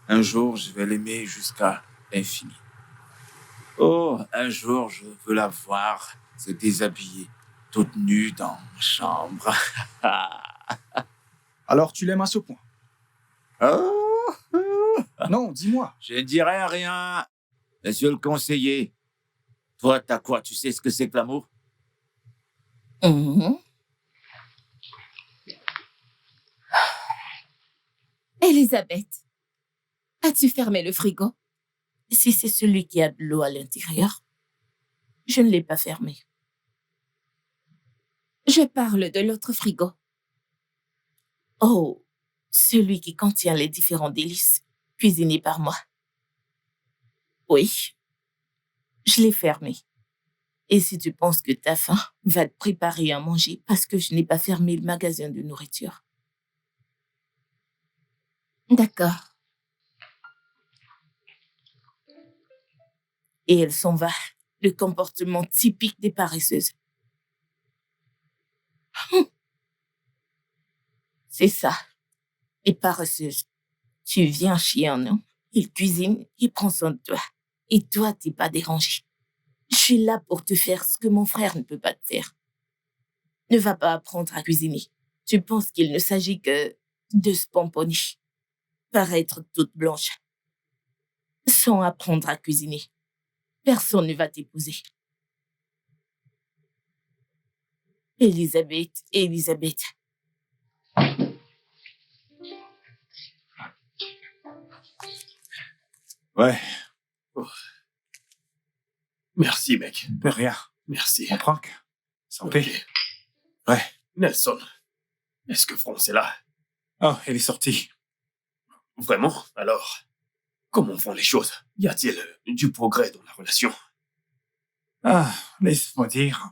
Un jour, je vais l'aimer jusqu'à l'infini. Oh, un jour, je veux la voir se déshabiller, toute nue dans ma chambre. Alors tu l'aimes à ce point? Oh, Non, dis-moi. je ne dirai rien, monsieur le conseiller. Toi, t'as quoi? Tu sais ce que c'est que l'amour? Mhm. Elisabeth, as-tu fermé le frigo? Si c'est celui qui a de l'eau à l'intérieur, je ne l'ai pas fermé. Je parle de l'autre frigo. Oh, celui qui contient les différents délices cuisinés par moi. Oui, je l'ai fermé. Et si tu penses que t'as faim, va te préparer à manger parce que je n'ai pas fermé le magasin de nourriture. D'accord. Et elle s'en va. Le comportement typique des paresseuses. C'est ça. Les paresseuses. Tu viens chez un homme, il cuisine, il prend soin de toi. Et toi, t'es pas dérangé. Je suis là pour te faire ce que mon frère ne peut pas te faire. Ne va pas apprendre à cuisiner. Tu penses qu'il ne s'agit que de se pomponner, paraître toute blanche. Sans apprendre à cuisiner, personne ne va t'épouser. Elisabeth, Elisabeth. Ouais, Merci, mec. de rien. Merci. Mon prank. Santé. Ok. Ouais. Nelson, est-ce que France est là? Oh, elle est sortie. Vraiment? Alors, comment vont les choses? Y a-t-il du progrès dans la relation? Ah, laisse-moi dire.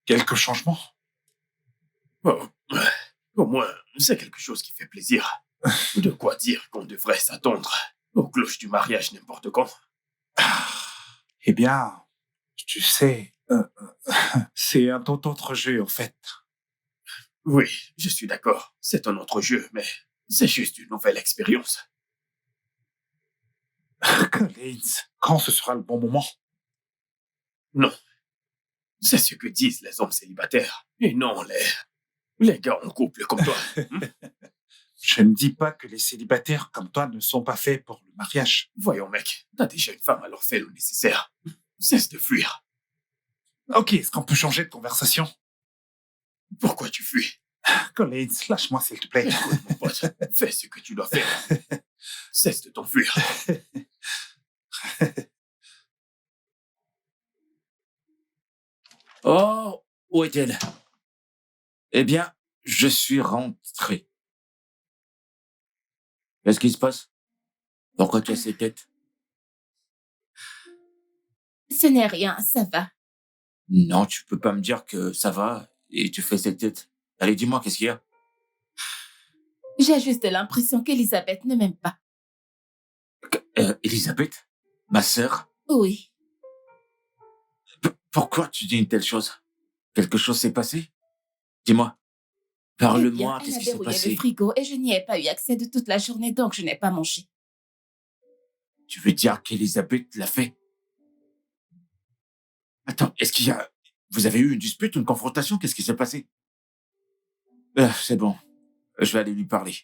Quelques changements. Oh, au moins, c'est quelque chose qui fait plaisir. De quoi dire qu'on devrait s'attendre aux cloches du mariage n'importe quand. Eh bien, tu sais, c'est un tout autre jeu, en fait. Oui, je suis d'accord. C'est un autre jeu, mais c'est juste une nouvelle expérience. Collins, quand ce sera le bon moment? Non. C'est ce que disent les hommes célibataires. Et non les gars en couple comme toi. Je ne dis pas que les célibataires comme toi ne sont pas faits pour le mariage. Voyons, mec, t'as déjà une femme, alors fais le nécessaire. Cesse de fuir. Ok, est-ce qu'on peut changer de conversation? Pourquoi tu fuis? Collins, lâche-moi s'il te plaît. Écoute, mon pote, fais ce que tu dois faire. Cesse de t'enfuir. Oh, où est-elle? Eh bien, je suis rentré. Qu'est-ce qui se passe? Pourquoi tu as ces têtes? Ce n'est rien, ça va. Non, tu peux pas me dire que ça va et tu fais cette tête. Allez, dis-moi, qu'est-ce qu'il y a? J'ai juste l'impression qu'Elisabeth ne m'aime pas. Elisabeth? Ma sœur? Oui. Pourquoi tu dis une telle chose? Quelque chose s'est passé? Dis-moi. Eh bien, Parle-moi, elle qu'est-ce a qui s'est verrouillé le passé? frigo et je n'y ai pas eu accès de toute la journée, donc je n'ai pas mangé. Tu veux dire qu'Elisabeth l'a fait? Attends, est-ce qu'il y a... Vous avez eu une dispute, une confrontation? Qu'est-ce qui s'est passé? C'est bon. Je vais aller lui parler.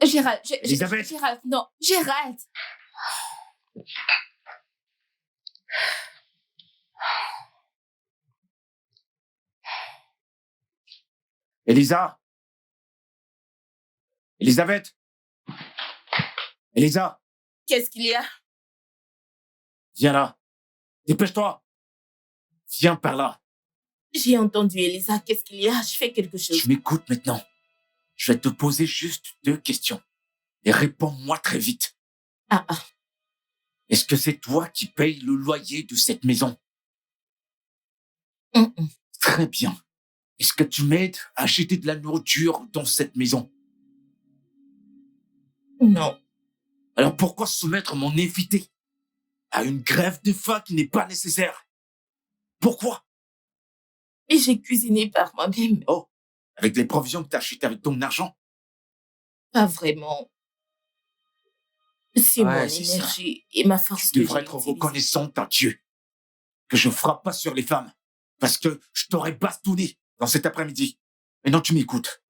Gérald, Elisabeth! Gérald, non, Gérald! Elisa! Elisabeth! Elisa! Qu'est-ce qu'il y a? Viens là. Dépêche-toi. Viens par là. J'ai entendu, Elisa, qu'est-ce qu'il y a? Je fais quelque chose. Tu m'écoutes maintenant. Je vais te poser juste 2 questions. Et réponds-moi très vite. Ah. Est-ce que c'est toi qui payes le loyer de cette maison? Très bien. Est-ce que tu m'aides à acheter de la nourriture dans cette maison? Non. Alors pourquoi soumettre mon invité à une grève de faim qui n'est pas nécessaire? Pourquoi? Et j'ai cuisiné par moi-même. Oh, avec les provisions que tu as achetées avec ton argent? Pas vraiment. C'est Ouais, mon c'est ça. énergie et ma force Tu que devrais j'ai être utilisée. reconnaissante à Dieu que je frappe pas sur les femmes parce que je t'aurais bastonné dans cet après-midi. Et non, tu m'écoutes.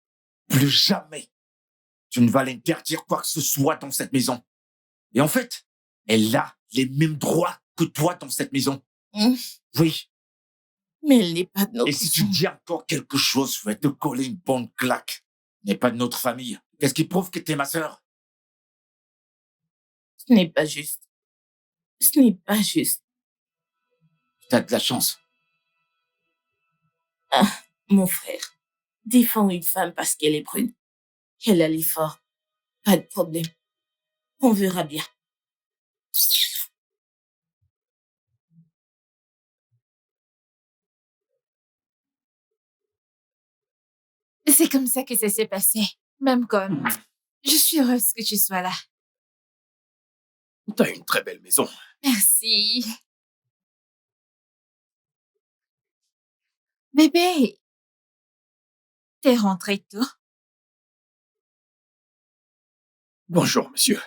Plus jamais tu ne vas l'interdire quoi que ce soit dans cette maison. Et en fait, elle a les mêmes droits que toi dans cette maison. Hum, Oui. Mais elle n'est pas de notre Et si tu sang. dis encore quelque chose, je vais te coller une bonne claque. Tu n'es pas de notre famille. Qu'est-ce qui prouve que t'es ma sœur? Ce n'est pas juste. Ce n'est pas juste. T'as de la chance. Ah, mon frère défend une femme parce qu'elle est brune. Qu'elle a l'effort. Pas de problème. On verra bien. C'est comme ça que ça s'est passé. Même comme... Je suis heureuse que tu sois là. T'as une très belle maison. Merci. Bébé, t'es rentré tôt? Bonjour, monsieur.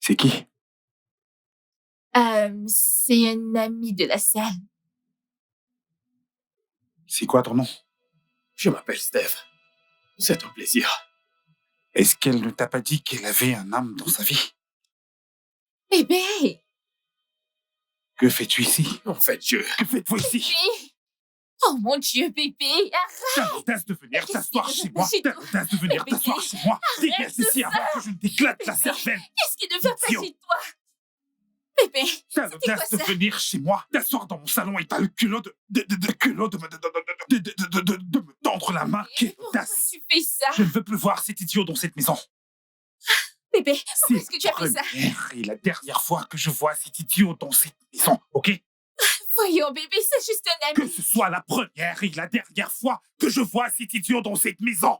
C'est qui? C'est un ami de la salle. C'est quoi ton nom? Je m'appelle Steve. C'est un plaisir. Est-ce qu'elle ne t'a pas dit qu'elle avait un âme dans sa vie? Bébé! Que fais-tu ici? En fait, Que faites-vous ici? Bébé! Oh mon Dieu, bébé! T'as l'audace de venir Qu'est-ce t'asseoir qui chez ne moi? va pas T'as chez l'audace de venir Bébé, t'asseoir chez moi? Dégage de ici avant que je ne t'éclate la Bébé. cervelle! Qu'est-ce qui ne va pas Idiot. chez toi? Bébé! T'as C'était l'audace quoi de ça? venir chez moi, t'asseoir dans mon salon et t'as le culot de me tendre la main. Quelle Pourquoi audace! tu fais ça? Je ne veux plus voir cet idiot dans cette maison. Bébé, pourquoi est-ce C'est que tu as fait la ça? première et la dernière fois que je vois cet idiot dans cette maison, ok? Voyons, bébé, c'est juste un Que ami. ce soit la première et la dernière fois que je vois cet idiot dans cette maison.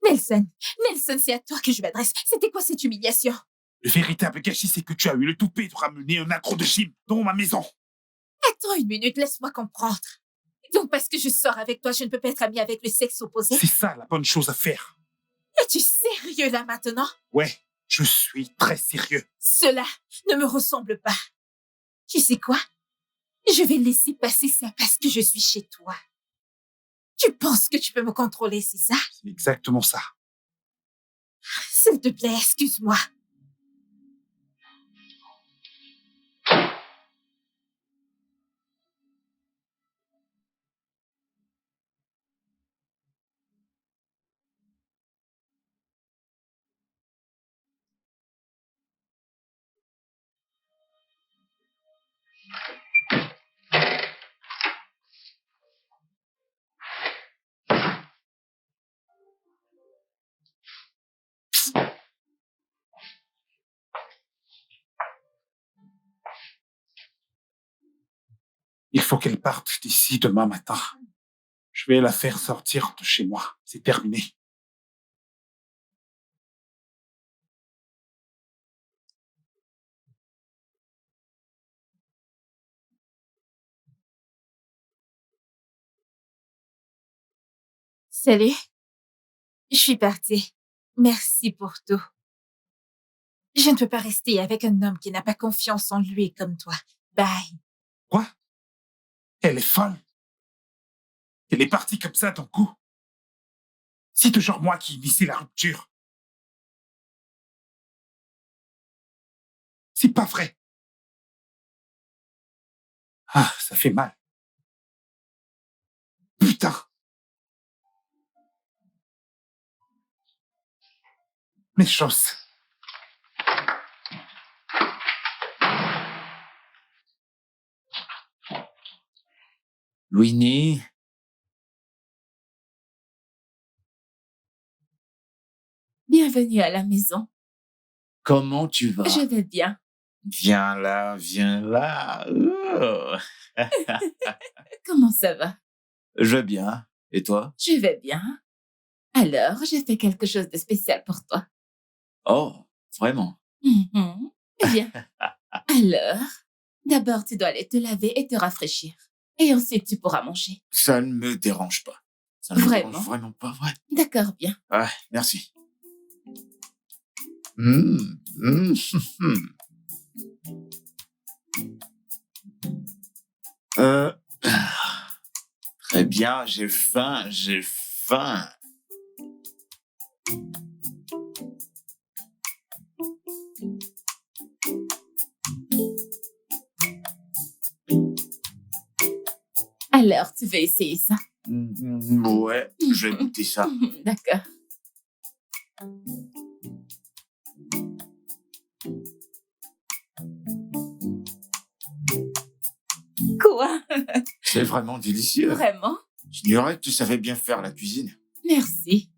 Nelson, Nelson, c'est à toi que je m'adresse. C'était quoi cette humiliation? Le véritable gâchis, c'est que tu as eu le toupet de ramener un accro de gym dans ma maison. Attends une minute, laisse-moi comprendre. Donc, parce que je sors avec toi, je ne peux pas être amie avec le sexe opposé? C'est ça la bonne chose à faire. Es-tu sérieux là maintenant? Ouais, je suis très sérieux. Cela ne me ressemble pas. Tu sais quoi? Je vais laisser passer ça parce que je suis chez toi. Tu penses que tu peux me contrôler, c'est ça? C'est exactement ça. S'il te plaît, excuse-moi. Il faut qu'elle parte d'ici demain matin. Je vais la faire sortir de chez moi. C'est terminé. Salut. Je suis partie. Merci pour tout. Je ne peux pas rester avec un homme qui n'a pas confiance en lui comme toi. Bye. Quoi? Elle est folle. Elle est partie comme ça d'un coup. C'est toujours moi qui initie la rupture. C'est pas vrai. Ah, ça fait mal. Putain. Mes choses. Winnie, Bienvenue à la maison. comment tu vas? Je vais bien. Viens là, viens là. Oh. Comment ça va? Je vais bien. Et toi? Je vais bien. Alors, j'ai fait quelque chose de spécial pour toi. Oh, vraiment? Mhm. Bien. Alors, d'abord, tu dois aller te laver et te rafraîchir. Et ensuite, tu pourras manger. Ça ne me dérange pas. Ça ne me Vraiment? dérange vraiment pas, ouais. D'accord, bien. Ouais, merci. Mmh, mmh, mmh. Euh... Très bien, j'ai faim, j'ai faim. Alors, tu veux essayer ça? Ouais, je vais goûter ça. D'accord. Quoi? C'est vraiment délicieux. Vraiment? J'ignorais que tu savais bien faire la cuisine. Merci.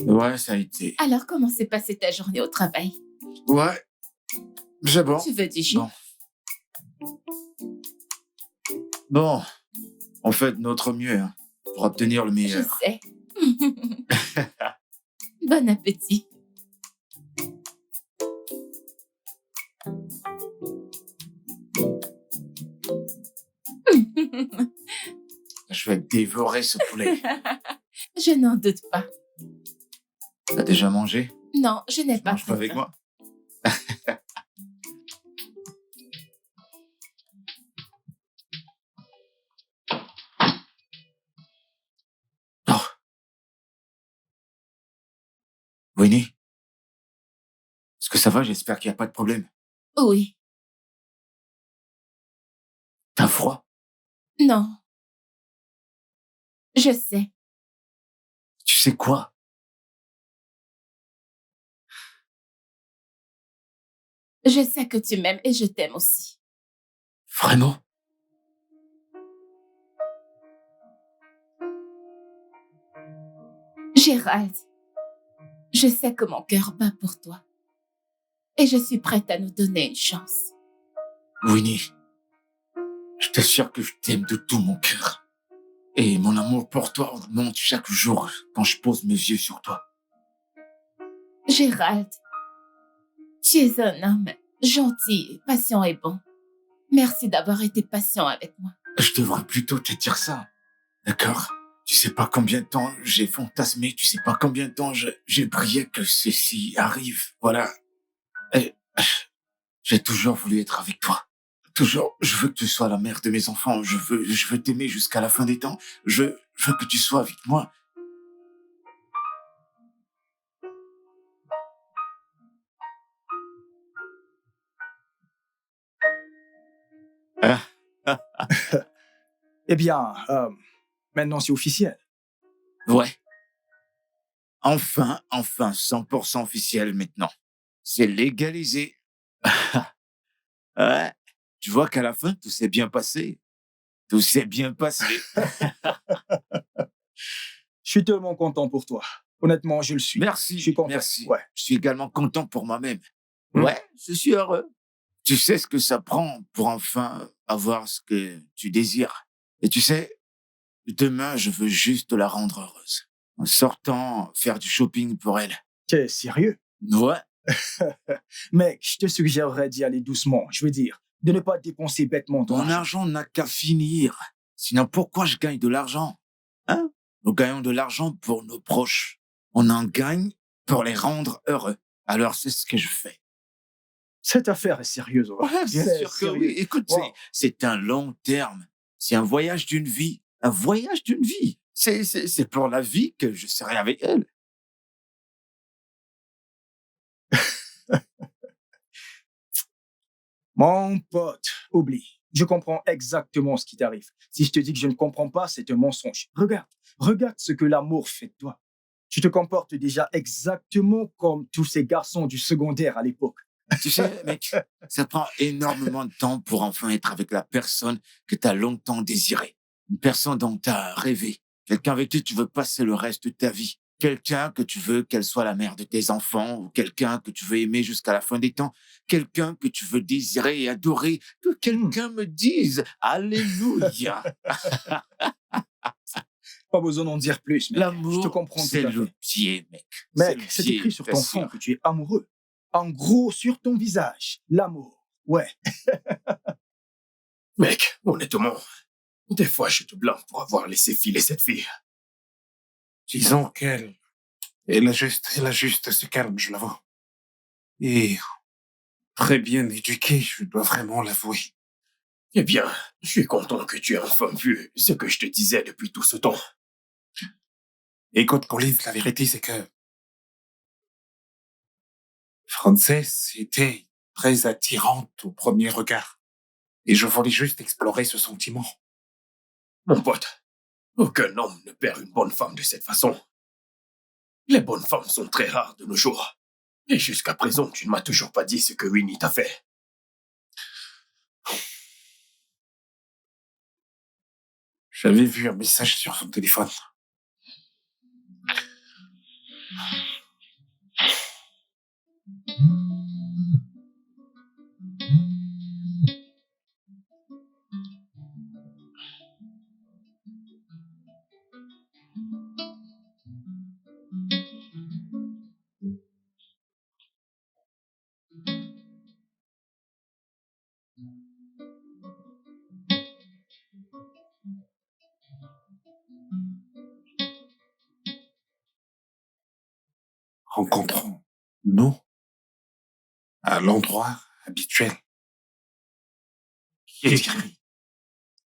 Ouais, ça a été. Alors, comment s'est passée ta journée au travail? Ouais, c'est bon. Tu veux du jus? Bon. Bon, on fait de notre mieux hein, pour obtenir le Je meilleur. sais. Bon appétit. Je vais dévorer ce poulet. Je n'en doute pas. T'as déjà mangé? Non, je n'ai pas Mange pas très avec faim. moi? Oh. Winnie? Est-ce que ça va? J'espère qu'il n'y a pas de problème. Oui. T'as froid? Non. Je sais. Tu sais quoi? Je sais que tu m'aimes et je t'aime aussi. Vraiment? Gérald, je sais que mon cœur bat pour toi. Et je suis prête à nous donner une chance. Winnie, je t'assure que je t'aime de tout mon cœur. Et mon amour pour toi augmente chaque jour quand je pose mes yeux sur toi. Gérald, tu es un homme gentil, patient et bon. Merci d'avoir été patient avec moi. Je devrais plutôt te dire ça. D'accord? Tu sais pas combien de temps j'ai fantasmé, tu sais pas combien de temps j'ai prié que ceci arrive. Voilà. Et j'ai toujours voulu être avec toi. Toujours. Je veux que tu sois la mère de mes enfants. Je veux t'aimer jusqu'à la fin des temps. Je veux que tu sois avec moi. Eh bien, maintenant c'est officiel. Ouais. Enfin, 100% officiel maintenant. C'est légalisé. Ouais. Tu vois qu'à la fin, tout s'est bien passé. Tout s'est bien passé. Je suis tellement content pour toi. Honnêtement, je le suis. Merci. Je suis content. Merci. Ouais. Je suis également content pour moi-même. Hmm. Ouais, je suis heureux. Tu sais ce que ça prend pour enfin avoir ce que tu désires. Et tu sais, demain, je veux juste la rendre heureuse. En sortant, faire du shopping pour elle. T'es sérieux? Ouais. Mec, je te suggérerais d'y aller doucement. Je veux dire, de ne pas dépenser bêtement ton Mon argent. argent n'a qu'à finir. Sinon, pourquoi je gagne de l'argent? Hein? Nous gagnons de l'argent pour nos proches. On en gagne pour les rendre heureux. Alors, c'est ce que je fais. Cette affaire est sérieuse. Ouais, bien C'est sûr que sérieux. oui. Écoute, Wow. c'est un long terme. C'est un voyage d'une vie. Un voyage d'une vie. C'est pour la vie que je serai avec elle. Mon pote, oublie. Je comprends exactement ce qui t'arrive. Si je te dis que je ne comprends pas, c'est un mensonge. Regarde ce que l'amour fait de toi. Tu te comportes déjà exactement comme tous ces garçons du secondaire à l'époque. Tu sais, mec, ça prend énormément de temps pour enfin être avec la personne que tu as longtemps désirée. Une personne dont tu as rêvé. Quelqu'un avec qui tu veux passer le reste de ta vie. Quelqu'un que tu veux qu'elle soit la mère de tes enfants, ou quelqu'un que tu veux aimer jusqu'à la fin des temps. Quelqu'un que tu veux désirer et adorer. Que quelqu'un me dise « Alléluia ». Pas besoin d'en dire plus, mec. Je te L'amour, comprends tout c'est à le fait. pied, mec. Mec, le c'est pied, écrit sur bien ton sûr. front que tu es amoureux. En gros, sur ton visage, l'amour. Ouais. Mec, honnêtement, des fois je te blâme pour avoir laissé filer cette fille. Disons elle a juste ce calme, je l'avoue. Et très bien éduquée, je dois vraiment l'avouer. Eh bien, je suis content que tu aies enfin vu ce que je te disais depuis tout ce temps. Écoute, Collins, la vérité, c'est que Frances était très attirante au premier regard. Et je voulais juste explorer ce sentiment. Mon pote, aucun homme ne perd une bonne femme de cette façon. Les bonnes femmes sont très rares de nos jours. Et jusqu'à présent, tu ne m'as toujours pas dit ce que Winnie t'a fait. J'avais vu un message sur son téléphone. Rencontrons-nous à l'endroit habituel. Qui est écrit?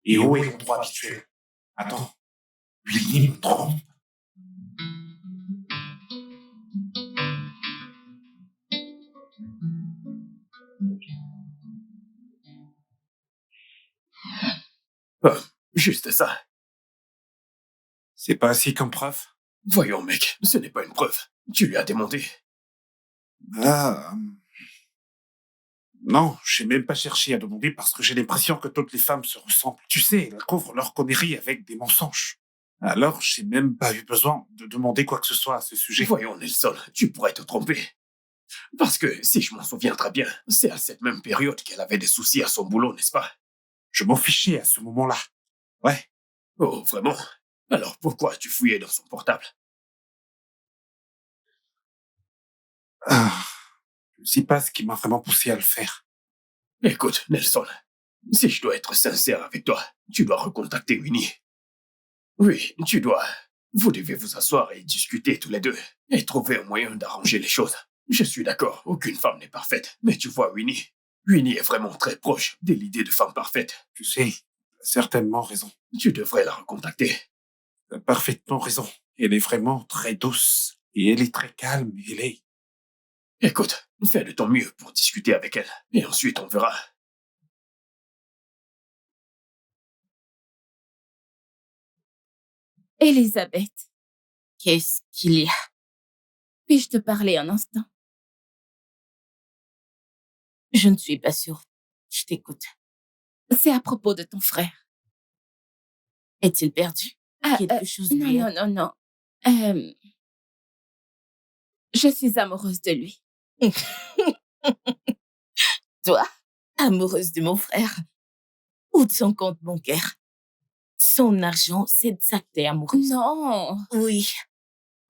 Et où est l'endroit habituel? Attends, Winnie me trompe. Juste ça. C'est pas assez comme preuve? Voyons, mec, ce n'est pas une preuve. Tu lui as démonté. Ah... Non, j'ai même pas cherché à demander parce que j'ai l'impression que toutes les femmes se ressemblent. Tu sais, elles couvrent leur connerie avec des mensonges. Alors, j'ai même pas eu besoin de demander quoi que ce soit à ce sujet. Voyons, Nelson, tu pourrais te tromper. Parce que, si je m'en souviens très bien, c'est à cette même période qu'elle avait des soucis à son boulot, n'est-ce pas? Je m'en fichais à ce moment-là. Ouais. Oh, vraiment? Alors pourquoi tu fouillais dans son portable? Ah, je sais pas ce qui m'a vraiment poussé à le faire. Écoute, Nelson, si je dois être sincère avec toi, tu dois recontacter Winnie. Oui, tu dois. Vous devez vous asseoir et discuter tous les deux et trouver un moyen d'arranger les choses. Je suis d'accord, aucune femme n'est parfaite, mais tu vois, Winnie est vraiment très proche de l'idée de femme parfaite. Tu sais, t'as certainement raison. Tu devrais la recontacter. T'as parfaitement raison. Elle est vraiment très douce. Et elle est très calme. Elle est... Écoute, fais de ton mieux pour discuter avec elle. Et ensuite, on verra. Elisabeth, qu'est-ce qu'il y a? Puis-je te parler un instant? Je ne suis pas sûre. Je t'écoute. C'est à propos de ton frère. Est-il perdu? Quelque chose lui a... Non. Je suis amoureuse de lui. Toi, amoureuse de mon frère? Ou de son compte bancaire? Son argent, c'est de ça que t'es amoureuse. Non. Oui.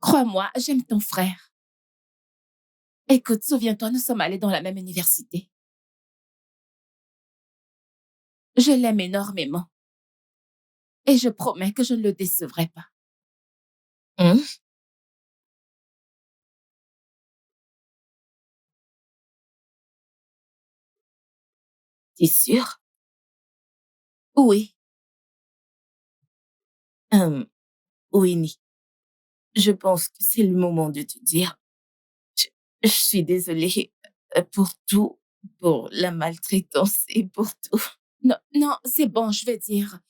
Crois-moi, j'aime ton frère. Écoute, souviens-toi, nous sommes allés dans la même université. Je l'aime énormément. Et je promets que je ne le décevrai pas. T'es sûre? Oui. Winnie, je pense que c'est le moment de te dire. Je suis désolée pour tout, pour la maltraitance et pour tout. Non, c'est bon, je vais dire.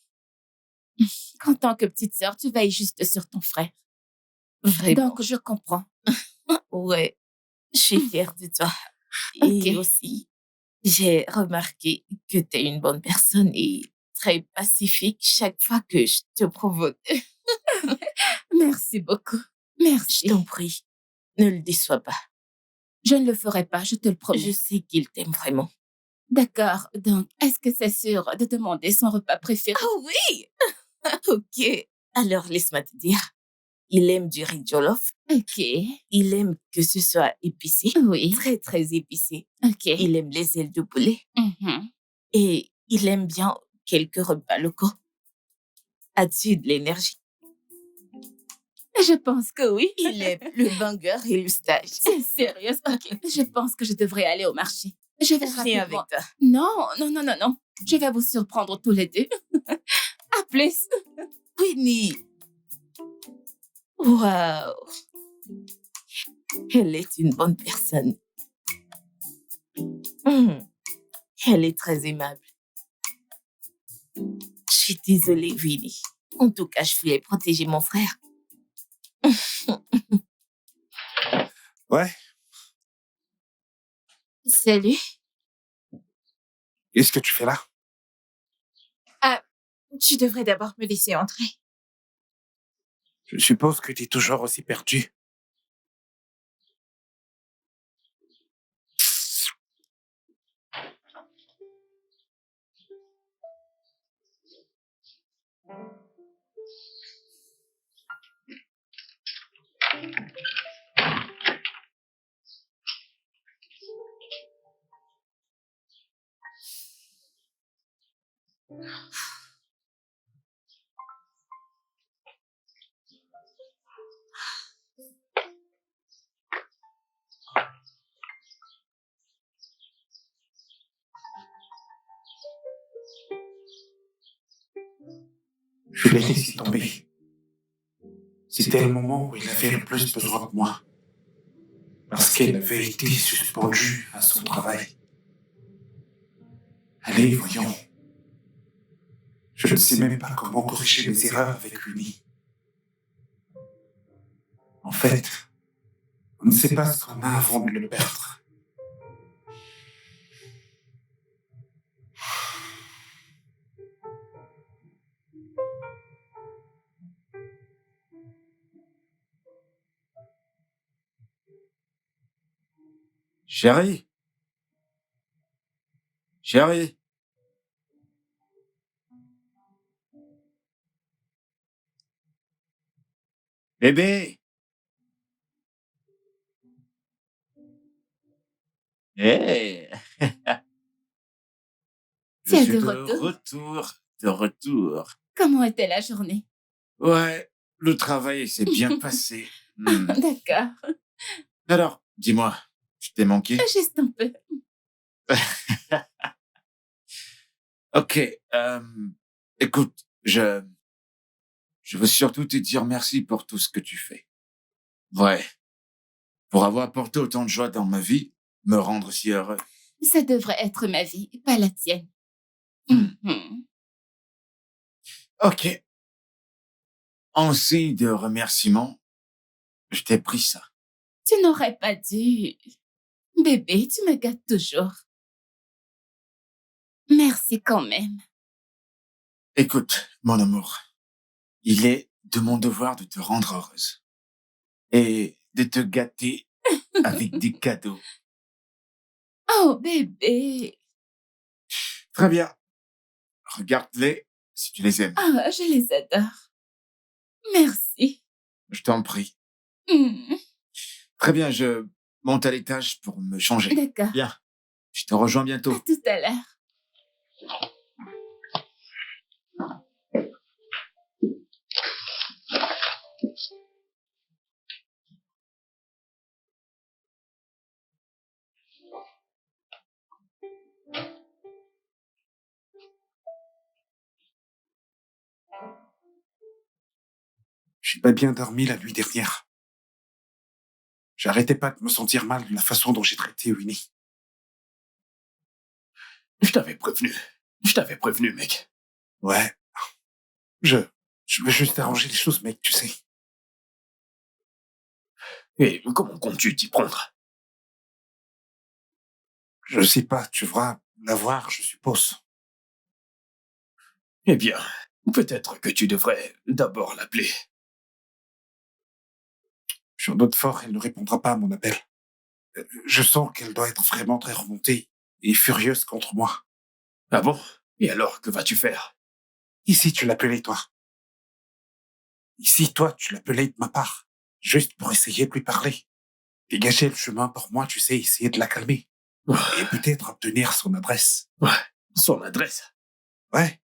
Qu'en tant que petite sœur, tu veilles juste sur ton frère. Vraiment. Donc, je comprends. Ouais, je suis fière de toi. Et aussi, j'ai remarqué que t'es une bonne personne et très pacifique chaque fois que je te provoque. Merci beaucoup. Merci. Je t'en prie, ne le déçois pas. Je ne le ferai pas, je te le promets. Je sais qu'il t'aime vraiment. D'accord, donc, est-ce que c'est sûr de demander son repas préféré? Oh oui! Ok, alors laisse-moi te dire. Il aime du riz jollof. Ok. Il aime que ce soit épicé. Oui. Très, très épicé. Ok. Il aime les ailes de poulet. Et il aime bien quelques repas locaux. As-tu de l'énergie? Je pense que oui. Il aime le banger et le stage. C'est sérieux? Ok. Je pense que je devrais aller au marché. Je vais Viens avec rapidement. toi. Non. Je vais vous surprendre tous les deux. À plus. Winnie. Waouh. Elle est une bonne personne. Elle est très aimable. Je suis désolée, Winnie. En tout cas, je voulais protéger mon frère. Ouais, Salut. qu'est-ce que tu fais là? Tu devrais d'abord me laisser entrer. Je suppose que tu es toujours aussi perdu. Je l'ai laissé tomber. C'était le moment où il avait le plus besoin de moi. Parce qu'elle avait été suspendue à son travail. Allez, voyons. Je ne sais même pas comment corriger mes erreurs avec Winnie. En fait, on ne sait pas ce qu'on a avant de le perdre. Chérie. Chérie. Bébé. Hey. Je Tiens, suis de de retour. retour. De retour. Comment était la journée? Ouais, le travail s'est bien passé. D'accord. Alors, dis-moi, je t'ai manqué? Juste un peu. Ok, écoute, je veux surtout te dire merci pour tout ce que tu fais. Ouais, pour avoir apporté autant de joie dans ma vie, me rendre si heureux. Ça devrait être ma vie, pas la tienne. Ok, en signe de remerciement, je t'ai pris ça. Tu n'aurais pas dû. Bébé, tu me gâtes toujours. Merci quand même. Écoute, mon amour, il est de mon devoir de te rendre heureuse et de te gâter avec des cadeaux. Oh, bébé. Très bien, regarde-les si tu les aimes. Ah, je les adore. Merci. Je t'en prie. Hmm, Très bien, je monte à l'étage pour me changer. D'accord. Bien, je te rejoins À bientôt. tout à l'heure. J'ai pas bien dormi la nuit dernière. J'arrêtais pas de me sentir mal de la façon dont j'ai traité Winnie. Je t'avais prévenu. Je t'avais prévenu, mec. Ouais. Je veux juste arranger les choses, mec, tu sais. Et comment comptes-tu t'y prendre? Je sais pas, tu devras la voir, je suppose. Eh bien, peut-être que tu devrais d'abord l'appeler. Je doute fort, elle ne répondra pas à mon appel. Je sens qu'elle doit être vraiment très remontée et furieuse contre moi. Ah bon? Et alors, que vas-tu faire? Ici, tu l'appelais, toi. Ici, toi, tu l'appelais de ma part. Juste pour essayer de lui parler. Dégager le chemin pour moi, tu sais, essayer de la calmer. Et peut-être obtenir son adresse. Ouais, son adresse. Ouais.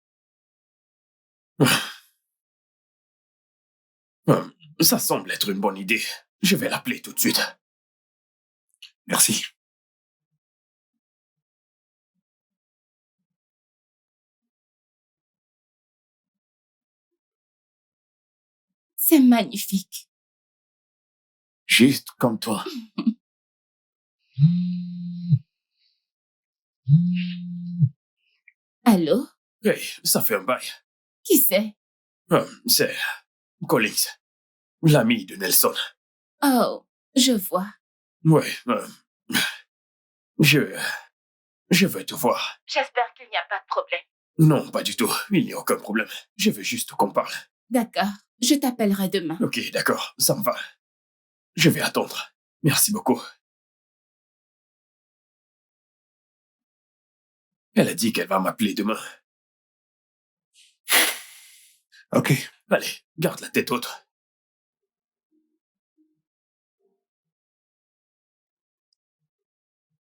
Ça semble être une bonne idée. Je vais l'appeler tout de suite. Merci. C'est magnifique. Juste comme toi. Allô? Hey, ça fait un bail. Qui c'est? C'est Collins, l'ami de Nelson. Oh, je vois. Ouais, je veux te voir. J'espère qu'il n'y a pas de problème. Non, pas du tout. Il n'y a aucun problème. Je veux juste qu'on parle. D'accord, je t'appellerai demain. Ok, d'accord, ça me va. Je vais attendre. Merci beaucoup. Elle a dit qu'elle va m'appeler demain. Ok. Allez, garde la tête haute.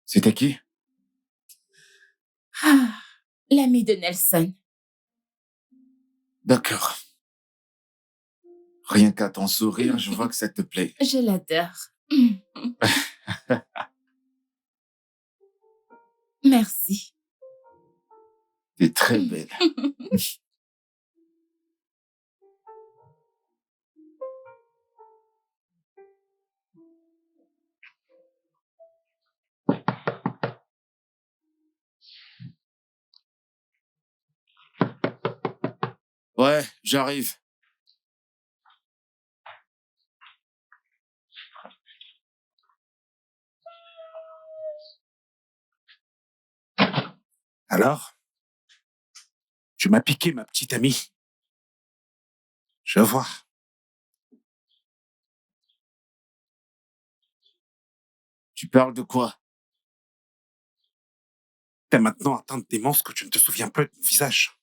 C'était qui? Ah, l'ami de Nelson. D'accord. Rien qu'à ton sourire, je vois que ça te plaît. Je l'adore. Merci. T'es très belle. Ouais, j'arrive. Alors? Tu m'as piqué ma petite amie. Je vois. Tu parles de quoi? T'es maintenant atteint de démence que tu ne te souviens plus de mon visage.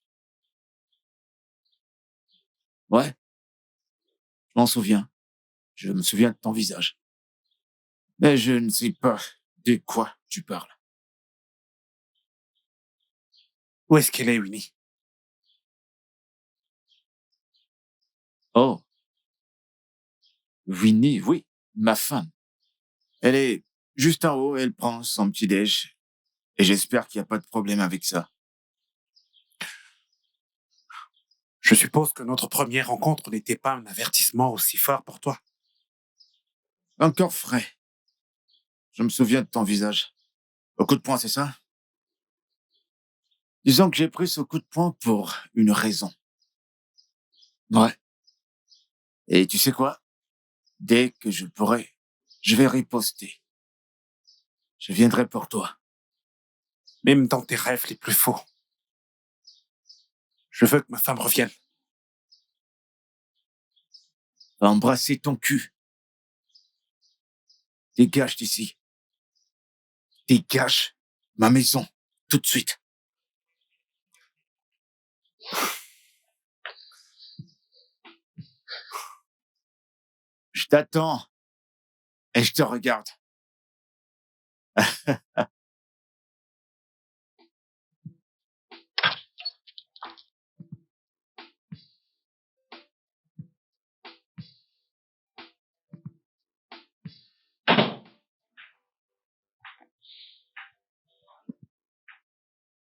Ouais, je m'en souviens. Je me souviens de ton visage. Mais je ne sais pas de quoi tu parles. Où est-ce qu'elle est, Winnie? Oh, Winnie, oui, ma femme. Elle est juste en haut, elle prend son petit-déj. Et j'espère qu'il n'y a pas de problème avec ça. Je suppose que notre première rencontre n'était pas un avertissement aussi fort pour toi. Encore frais. Je me souviens de ton visage. Au coup de poing, c'est ça? Disons que j'ai pris ce coup de poing pour une raison. Ouais. Et tu sais quoi? Dès que je pourrai, je vais riposter. Je viendrai pour toi. Même dans tes rêves les plus faux. Je veux que ma femme revienne. Va embrasser ton cul. Dégage d'ici. Dégage ma maison, tout de suite. Je t'attends et je te regarde.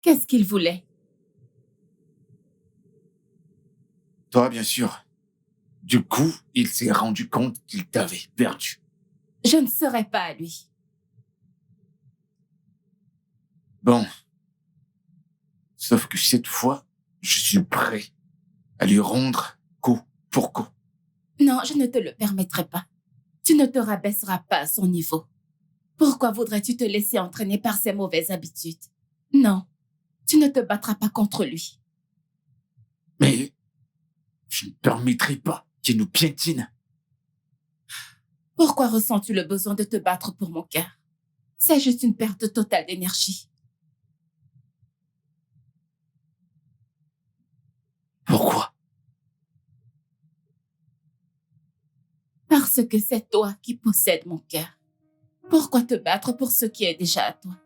Qu'est-ce qu'il voulait? Toi, bien sûr. Du coup, il s'est rendu compte qu'il t'avait perdu. Je ne serai pas à lui. Bon. Sauf que cette fois, je suis prêt à lui rendre coup pour coup. Non, je ne te le permettrai pas. Tu ne te rabaisseras pas à son niveau. Pourquoi voudrais-tu te laisser entraîner par ses mauvaises habitudes? Non, tu ne te battras pas contre lui. Mais je ne permettrai pas qu'il nous piétine. Pourquoi ressens-tu le besoin de te battre pour mon cœur? C'est juste une perte totale d'énergie. Pourquoi? Parce que c'est toi qui possèdes mon cœur. Pourquoi te battre pour ce qui est déjà à toi?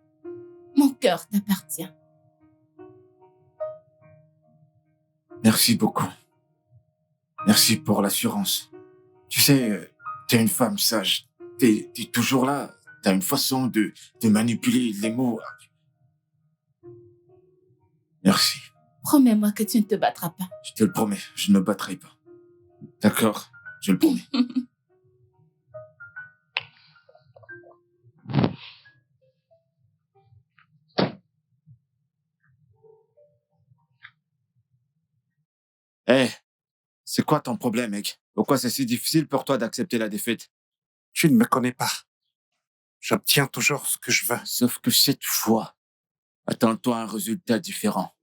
Mon cœur t'appartient. Merci beaucoup. Merci pour l'assurance. Tu sais, t'es une femme sage. T'es toujours là. T'as une façon de manipuler les mots. Merci. Promets-moi que tu ne te battras pas. Je te le promets, je ne me battrai pas. D'accord, je le promets. Hé, c'est quoi ton problème, mec? Pourquoi c'est si difficile pour toi d'accepter la défaite? Tu ne me connais pas. J'obtiens toujours ce que je veux. Sauf que cette fois, attends-toi un résultat différent.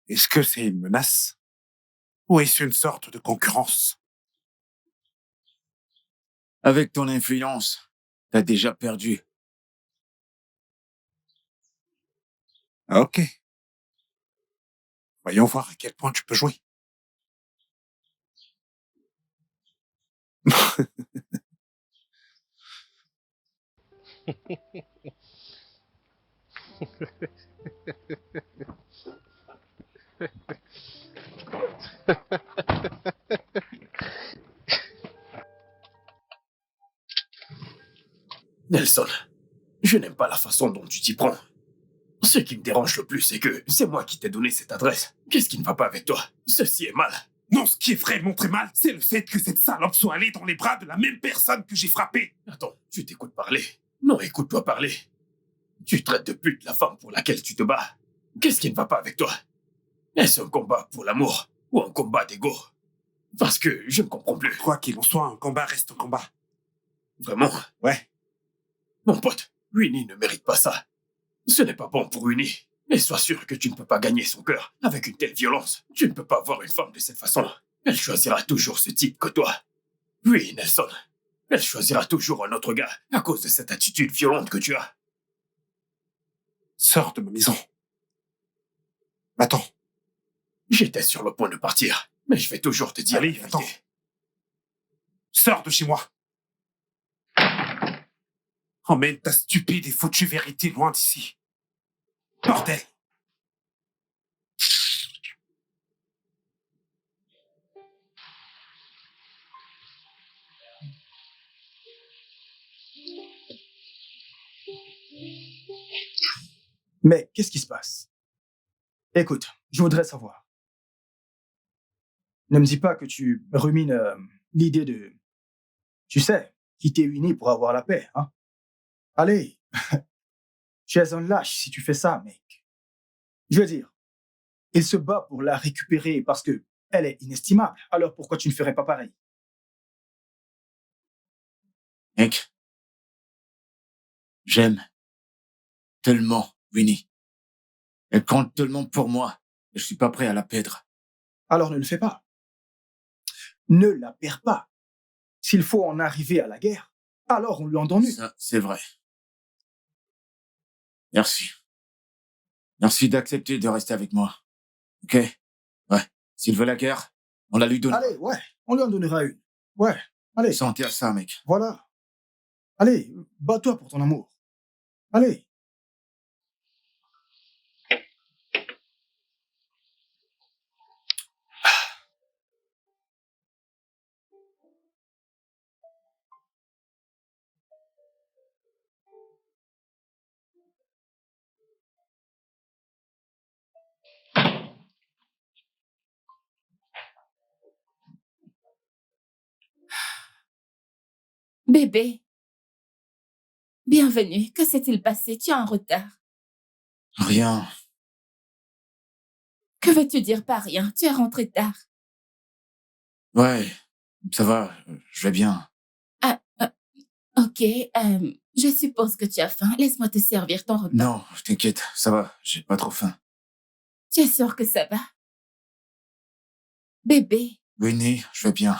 Est-ce que c'est une menace? Ou est-ce une sorte de concurrence? Avec ton influence, t'as déjà perdu. Ok. Voyons voir à quel point tu peux jouer. Nelson, je n'aime pas la façon dont tu t'y prends. Ce qui me dérange le plus, c'est que c'est moi qui t'ai donné cette adresse. Qu'est-ce qui ne va pas avec toi? Ceci est mal. Non, ce qui est vraiment très mal, c'est le fait que cette salope soit allée dans les bras de la même personne que j'ai frappée. Attends, tu t'écoutes parler. Non, écoute-toi parler. Tu traites de pute la femme pour laquelle tu te bats. Qu'est-ce qui ne va pas avec toi? Est-ce un combat pour l'amour ou un combat d'ego? Parce que je ne comprends plus. Quoi qu'il en soit, un combat reste un combat. Vraiment? Ouais. Mon pote, Winnie ne mérite pas ça. Ce n'est pas bon pour Winnie. Mais sois sûr que tu ne peux pas gagner son cœur avec une telle violence. Tu ne peux pas voir une femme de cette façon. Elle choisira toujours ce type que toi. Oui, Nelson. Elle choisira toujours un autre gars à cause de cette attitude violente que tu as. Sors de ma maison. Attends. J'étais sur le point de partir, mais je vais toujours te dire Allez, la vérité. attends. Sors de chez moi. Emmène ta stupide et foutue vérité loin d'ici. Bordel. Mais qu'est-ce qui se passe? Écoute, je voudrais savoir. Ne me dis pas que tu rumines l'idée de, tu sais, quitter Winnie pour avoir la paix, hein? Allez, tu es un lâche si tu fais ça, mec. Je veux dire, il se bat pour la récupérer parce que elle est inestimable. Alors pourquoi tu ne ferais pas pareil? Mec, j'aime tellement Winnie. Elle compte tellement pour moi. Et je suis pas prêt à la perdre. Alors ne le fais pas. Ne la perds pas. S'il faut en arriver à la guerre, alors on lui en donne une. Ça, c'est vrai. Merci. Merci d'accepter de rester avec moi. Ok? Ouais. S'il veut la guerre, on la lui donne. Allez, ouais, on lui en donnera une. Ouais, allez, Sentez à ça, mec. voilà. Allez, bats-toi pour ton amour. Allez. Bébé, bienvenue. Que s'est-il passé? Tu es en retard. Rien. Que veux-tu dire par rien? Tu es rentré tard. Ouais. Ça va. Je vais bien. Ok, je suppose que tu as faim. Laisse-moi te servir ton repas. Non, t'inquiète. Ça va. J'ai pas trop faim. Tu es sûr que ça va? Bébé, Winnie, je vais bien.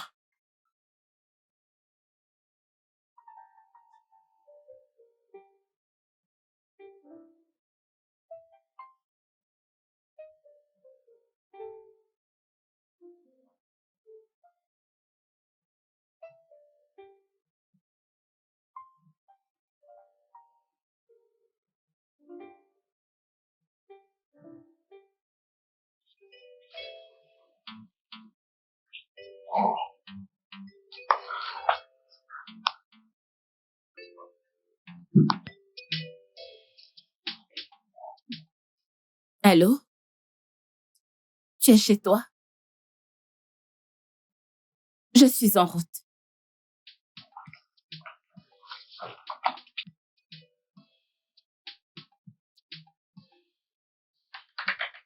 allô? Tu es chez toi? Je suis en route.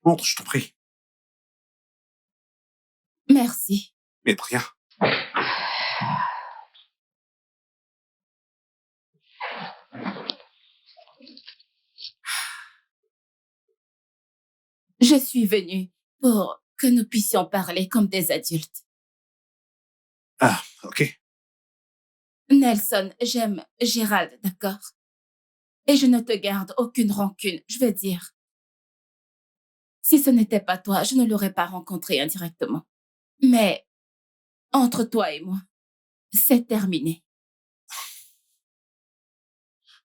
Montre, je te prie. Merci. Mais de rien. Je suis venue pour que nous puissions parler comme des adultes. Ah, ok. Nelson, j'aime Gérald, d'accord? Et je ne te garde aucune rancune, je veux dire. Si ce n'était pas toi, je ne l'aurais pas rencontré indirectement. Mais entre toi et moi, c'est terminé.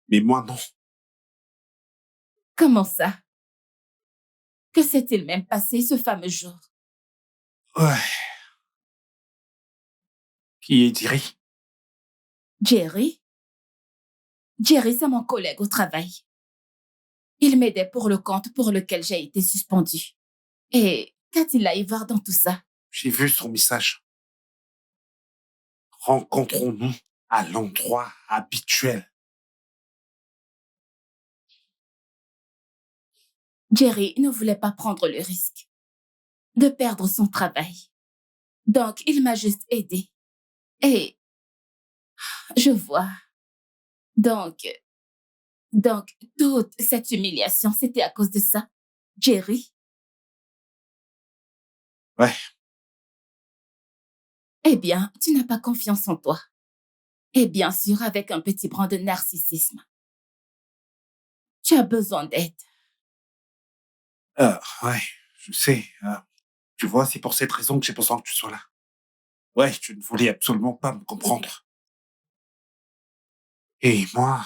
Mais moi, non. Comment ça? Que s'est-il même passé ce fameux jour? Ouais. Qui est Jerry? Jerry? Jerry, c'est mon collègue au travail. Il m'aidait pour le compte pour lequel j'ai été suspendue. Et qu'a-t-il à y voir dans tout ça? J'ai vu son message. Rencontrons-nous à l'endroit habituel. Jerry ne voulait pas prendre le risque de perdre son travail. Donc, il m'a juste aidé. Et je vois. Donc, toute cette humiliation, c'était à cause de ça. Jerry? Ouais. Eh bien, tu n'as pas confiance en toi. Et bien sûr, avec un petit brin de narcissisme. Tu as besoin d'aide. Ouais, je sais. Tu vois, c'est pour cette raison que j'ai besoin que tu sois là. Ouais, tu ne voulais absolument pas me comprendre. Et moi,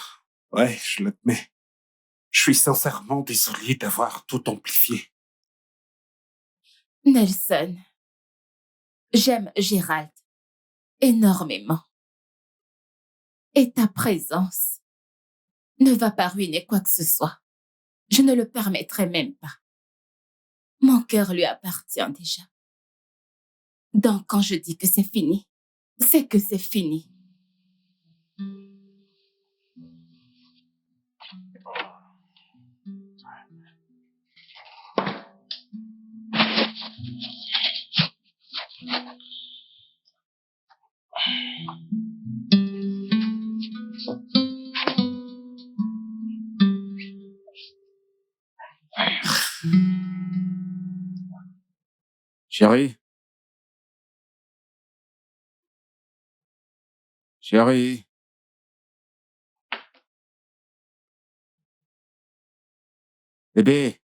ouais, je l'admets. Je suis sincèrement désolé d'avoir tout amplifié. Nelson, j'aime Gérald énormément. Et ta présence ne va pas ruiner quoi que ce soit. Je ne le permettrai même pas. Mon cœur lui appartient déjà. Donc, quand je dis que c'est fini, c'est que c'est fini. Chérie? Chérie? Bébé?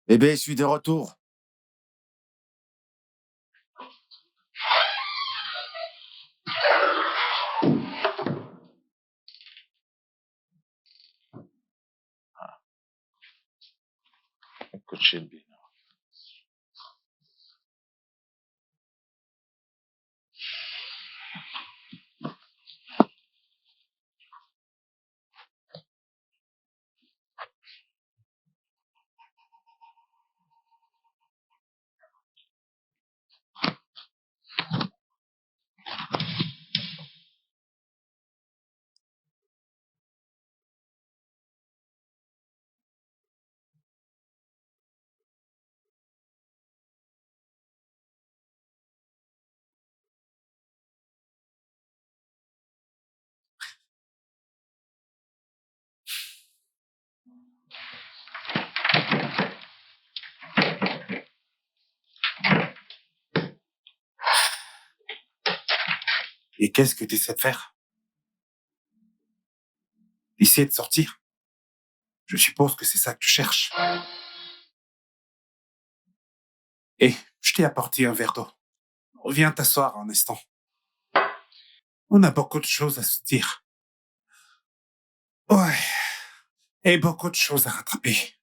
Bébé, je suis de retour. Écoute, bien. Et qu'est-ce que tu essaies de faire? Essayer de sortir? Je suppose que c'est ça que tu cherches. Et je t'ai apporté un verre d'eau. Viens t'asseoir un instant. On a beaucoup de choses à se dire. Ouais. Et beaucoup de choses à rattraper.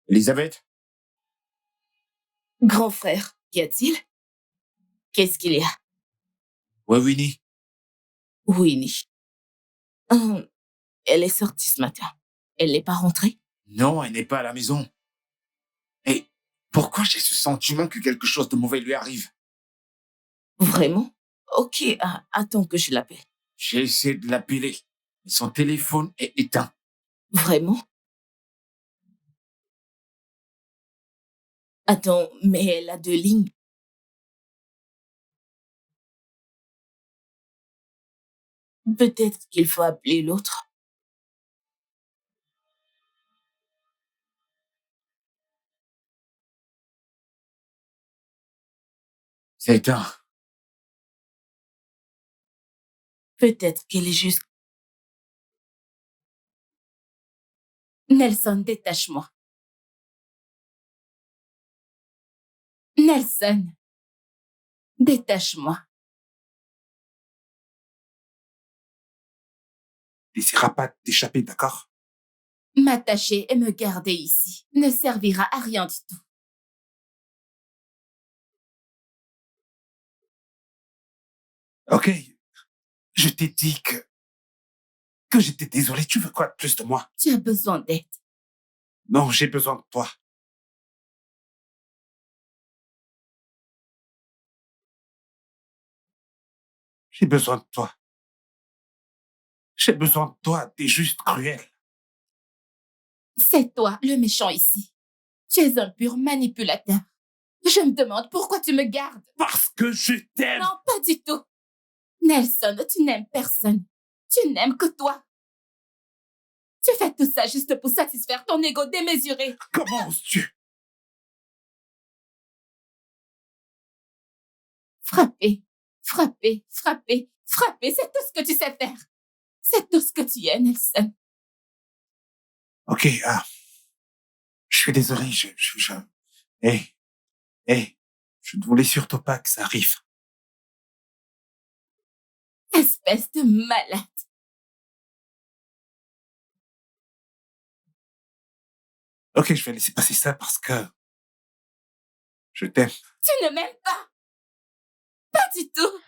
Elisabeth? Grand frère, qu'y a-t-il? Qu'est-ce qu'il y a? Ouais, Winnie. Winnie. Elle est sortie ce matin. Elle n'est pas rentrée? Non, elle n'est pas à la maison. Et pourquoi j'ai ce sentiment que quelque chose de mauvais lui arrive? Vraiment? Ok, attends que je l'appelle. J'ai essayé de l'appeler, mais son téléphone est éteint. Vraiment? Attends, mais elle a 2 lignes. Peut-être qu'il faut appeler l'autre. C'est éteint. Peut-être qu'elle est juste... Nelson, détache-moi. Nelson, détache-moi. T'essaieras pas de t'échapper, d'accord? M'attacher et me garder ici ne servira à rien du tout. Ok, je t'ai dit que j'étais désolé. Tu veux quoi de plus de moi? Tu as besoin d'aide. Non, j'ai besoin de toi. J'ai besoin de toi. J'ai besoin de toi. T'es juste cruel. C'est toi le méchant ici. Tu es un pur manipulateur. Je me demande pourquoi tu me gardes. Parce que je t'aime. Non, pas du tout. Nelson, tu n'aimes personne. Tu n'aimes que toi. Tu fais tout ça juste pour satisfaire ton ego démesuré. Comment oses-tu? Frapper, frapper, frapper, frapper, c'est tout ce que tu sais faire. C'est tout ce que tu es, Nelson. Ok, je suis désolé. Hey, je ne voulais surtout pas que ça arrive. Espèce de malade. Ok, je vais laisser passer ça parce que je t'aime. Tu ne m'aimes pas. Pas du tout.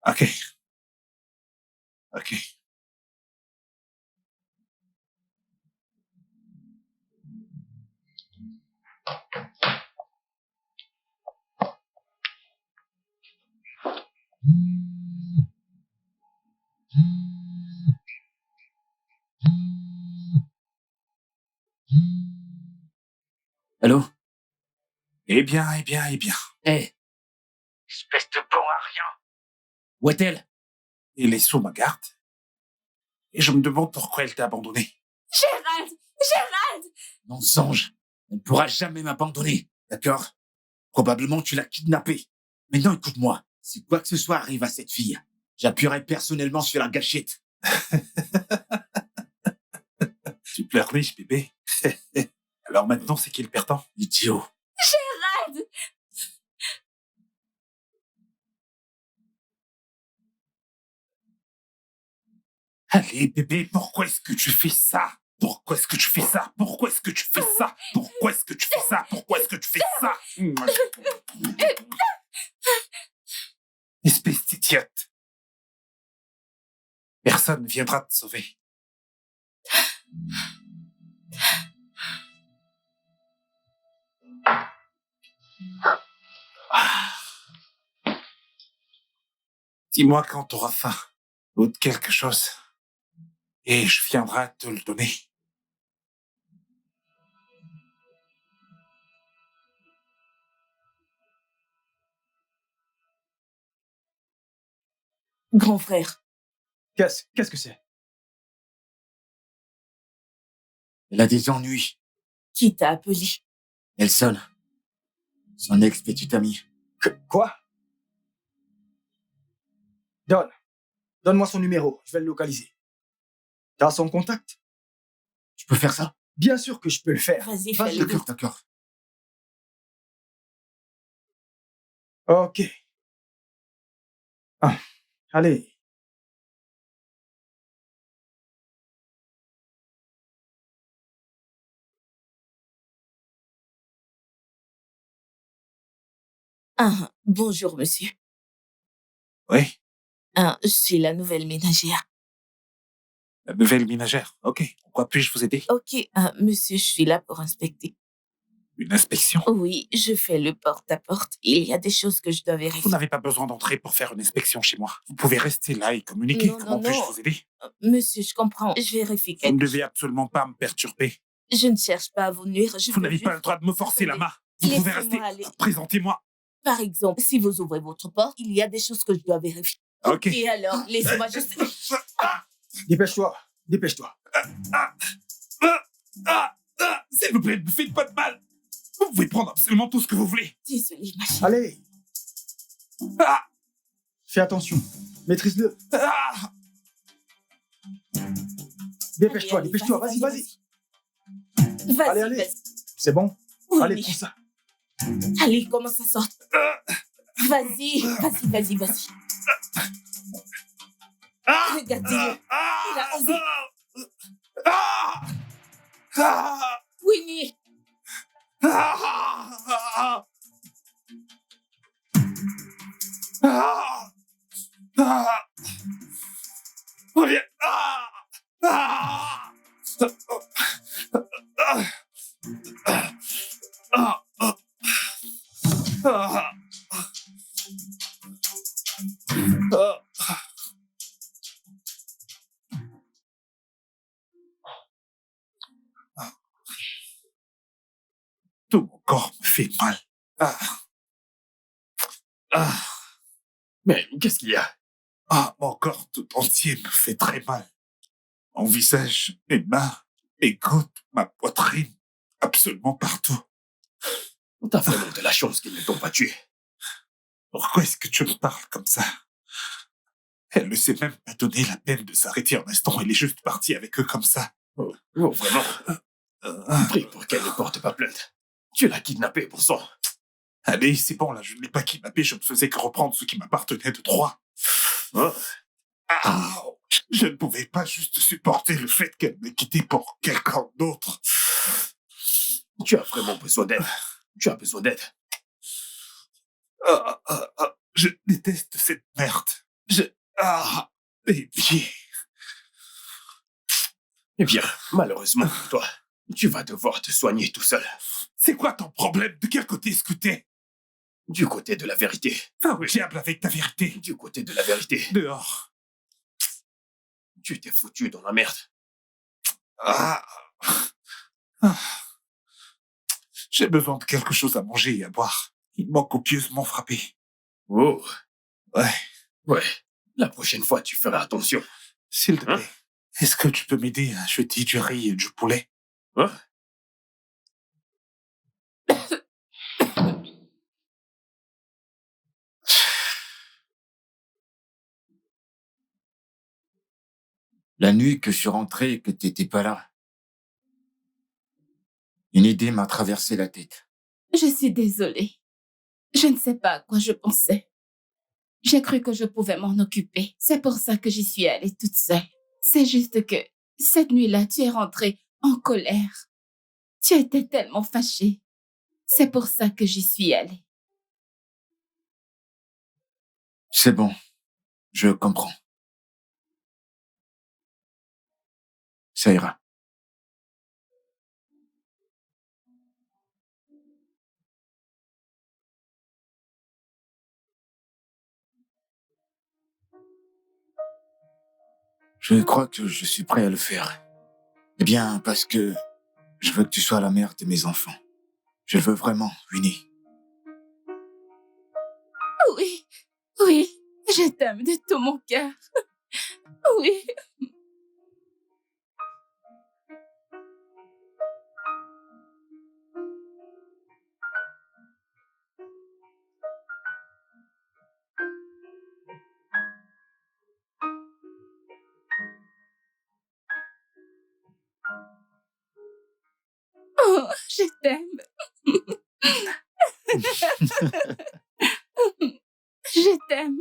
Ok. Ok. Allô? Eh bien, eh bien, eh bien. Hé! Espèce de bon à rien! Où est-elle? Elle est sous ma garde. Et je me demande pourquoi elle t'a abandonné. Gérald! Gérald! Mensonge! Elle ne pourra jamais m'abandonner, d'accord? Probablement tu l'as kidnappée. Maintenant, écoute-moi. Si quoi que ce soit arrive à cette fille, j'appuierai personnellement sur la gâchette. Tu pleurniches, bébé. Alors maintenant, c'est qui le perdant? Idiot. Gérald! Allez, bébé, pourquoi est-ce que tu fais ça? Pourquoi est-ce que tu fais ça? Pourquoi est-ce que tu fais ça? Pourquoi est-ce que tu fais ça? Pourquoi est-ce que tu fais ça? Espèce d'idiote. Personne ne viendra te sauver. Dis-moi quand t'auras faim ou de quelque chose et je viendrai te le donner. Grand frère, Qu'est-ce que c'est? Elle a des ennuis. qui t'a appelé? Nelson. Son ex-petite amie. Quoi? Donne-moi son numéro, je vais le localiser. T'as son contact? Tu peux faire ça? Bien sûr que je peux le faire. Vas-y, Vas-y. fais-le. D'accord, d'accord. Ok. Ah, allez. Ah, bonjour, monsieur. Oui, Ah, je suis la nouvelle ménagère. la nouvelle ménagère. Ok, en quoi puis-je vous aider? Ok, monsieur, je suis là pour inspecter. Une inspection? Oui, je fais le porte-à-porte. Il y a des choses que je dois Vous vérifier. n'avez pas besoin d'entrer pour faire une inspection chez moi. Vous pouvez rester là et communiquer. Non, Comment non, puis-je non. vous aider? Monsieur, je comprends. Je vérifie Vous ne quelque devez absolument pas me perturber. Je ne cherche pas à vous nuire. Je Vous veux n'avez pas le juste... droit de me forcer la Attendez. main. Vous pouvez Laissez-moi rester. aller. Présentez-moi. Par exemple, si vous ouvrez votre porte, il y a des choses que je dois vérifier. Ok. Et alors, laissez-moi juste... Dépêche-toi. Dépêche-toi. S'il vous plaît, ne me faites pas de mal. Vous pouvez prendre absolument tout ce que vous voulez. Désolée, ma chérie. Allez. Ah, Fais attention. Maîtrise-le. ah, Dépêche-toi. Allez, Dépêche-toi. Vas-y, vas-y. Vas-y, Allez, allez. vas-y. C'est bon? Oui, Allez, oui. prends ça. Allez, commence à sortir. Vas-y, vas-y, vas-y, vas-y. ah, Regardez-le. Il a osé. ah, ah, Winnie, ah, ah, ah, ah. Reviens. Ah, ah, ah, ah, ah, ah, ah. Tout mon corps me fait mal. Ah, ah, Mais qu'est-ce qu'il y a? ah, mon corps tout entier me fait très mal. Mon visage, mes mains, mes côtes, ma poitrine, absolument partout. T'as vraiment de la chance qu'ils ne t'ont pas tué. Pourquoi est-ce que tu me parles comme ça? Elle ne s'est même pas donné la peine de s'arrêter un instant. Elle est juste partie avec eux comme ça. Oh, vraiment? Prie pour qu'elle ne porte pas plainte. Tu l'as kidnappée, bon sang. Allez, c'est bon, là, je ne l'ai pas kidnappé, je ne faisais que reprendre ce qui m'appartenait de droit. Hein? Ah, je ne pouvais pas juste supporter le fait qu'elle me quittait pour quelqu'un d'autre. Tu as vraiment besoin d'aide. Tu as besoin d'aide. Je déteste cette merde. Mes pieds. Eh bien, malheureusement pour toi, tu vas devoir te soigner tout seul. C'est quoi ton problème? De quel côté est-ce que t'es? Du côté de la vérité. Va au diable avec ta vérité. Du côté de la vérité. Dehors. Tu t'es foutu dans la merde. Ah. Ah. J'ai besoin de quelque chose à manger et à boire. Il m'a copieusement frappé. Oh. Ouais. Ouais. La prochaine fois, tu feras attention. S'il te Hein? plaît, est-ce que tu peux m'aider à jeter du riz et du poulet? Hein? La nuit que je suis rentré et que t'étais pas là, une idée m'a traversé la tête. Je suis désolée. Je ne sais pas à quoi je pensais. J'ai cru que je pouvais m'en occuper. C'est pour ça que j'y suis allée toute seule. C'est juste que cette nuit-là, tu es rentrée en colère. Tu étais tellement fâchée. C'est pour ça que j'y suis allée. C'est bon, je comprends. Ça ira. Je crois que je suis prêt à le faire. Eh bien, parce que je veux que tu sois la mère de mes enfants. Je le veux vraiment, Winnie. Oui, oui, je t'aime de tout mon cœur. Oui. Oh, je t'aime. Je t'aime.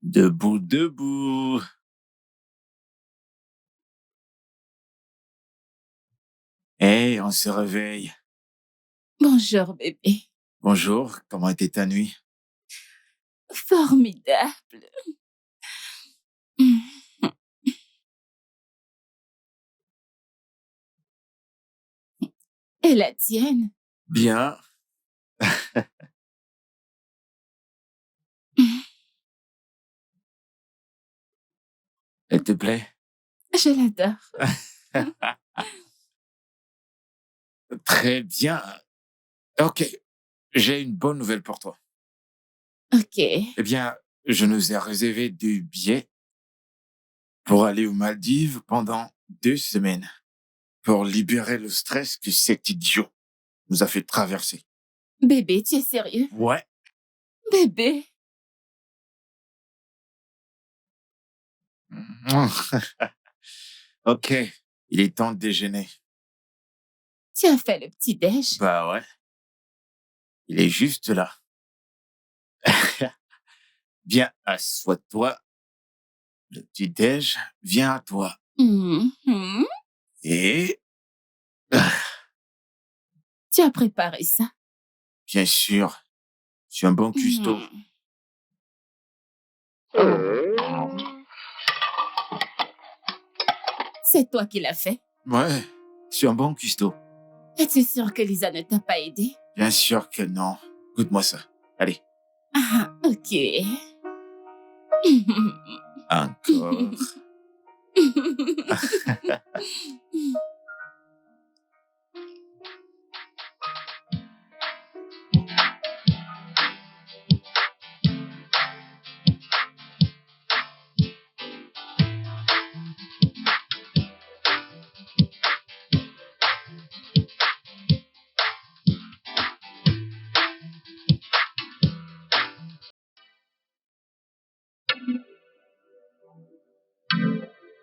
Debout, debout. Hé, on se réveille. Bonjour, bébé. Bonjour, comment était ta nuit? Formidable. Et la tienne? Bien. Elle te plaît? Je l'adore. Très bien. Ok, j'ai une bonne nouvelle pour toi. Ok. Eh bien, je nous ai réservé 2 billets pour aller aux Maldives pendant 2 semaines pour libérer le stress que cet idiot nous a fait traverser. Bébé, tu es sérieux? Ouais. Bébé. Ok, il est temps de déjeuner. Tu as fait le petit-déj? Bah ouais, il est juste là. Viens, assois-toi. Le petit-déj vient à toi. Mhm. Et, Tu as préparé ça? bien sûr, je suis un bon cuistot. C'est toi qui l'as fait? Ouais, je suis un bon cuistot. Es-tu sûr que Lisa ne t'a pas aidé? Bien sûr que non. Goûte-moi ça. Allez, Ah, ok. encore.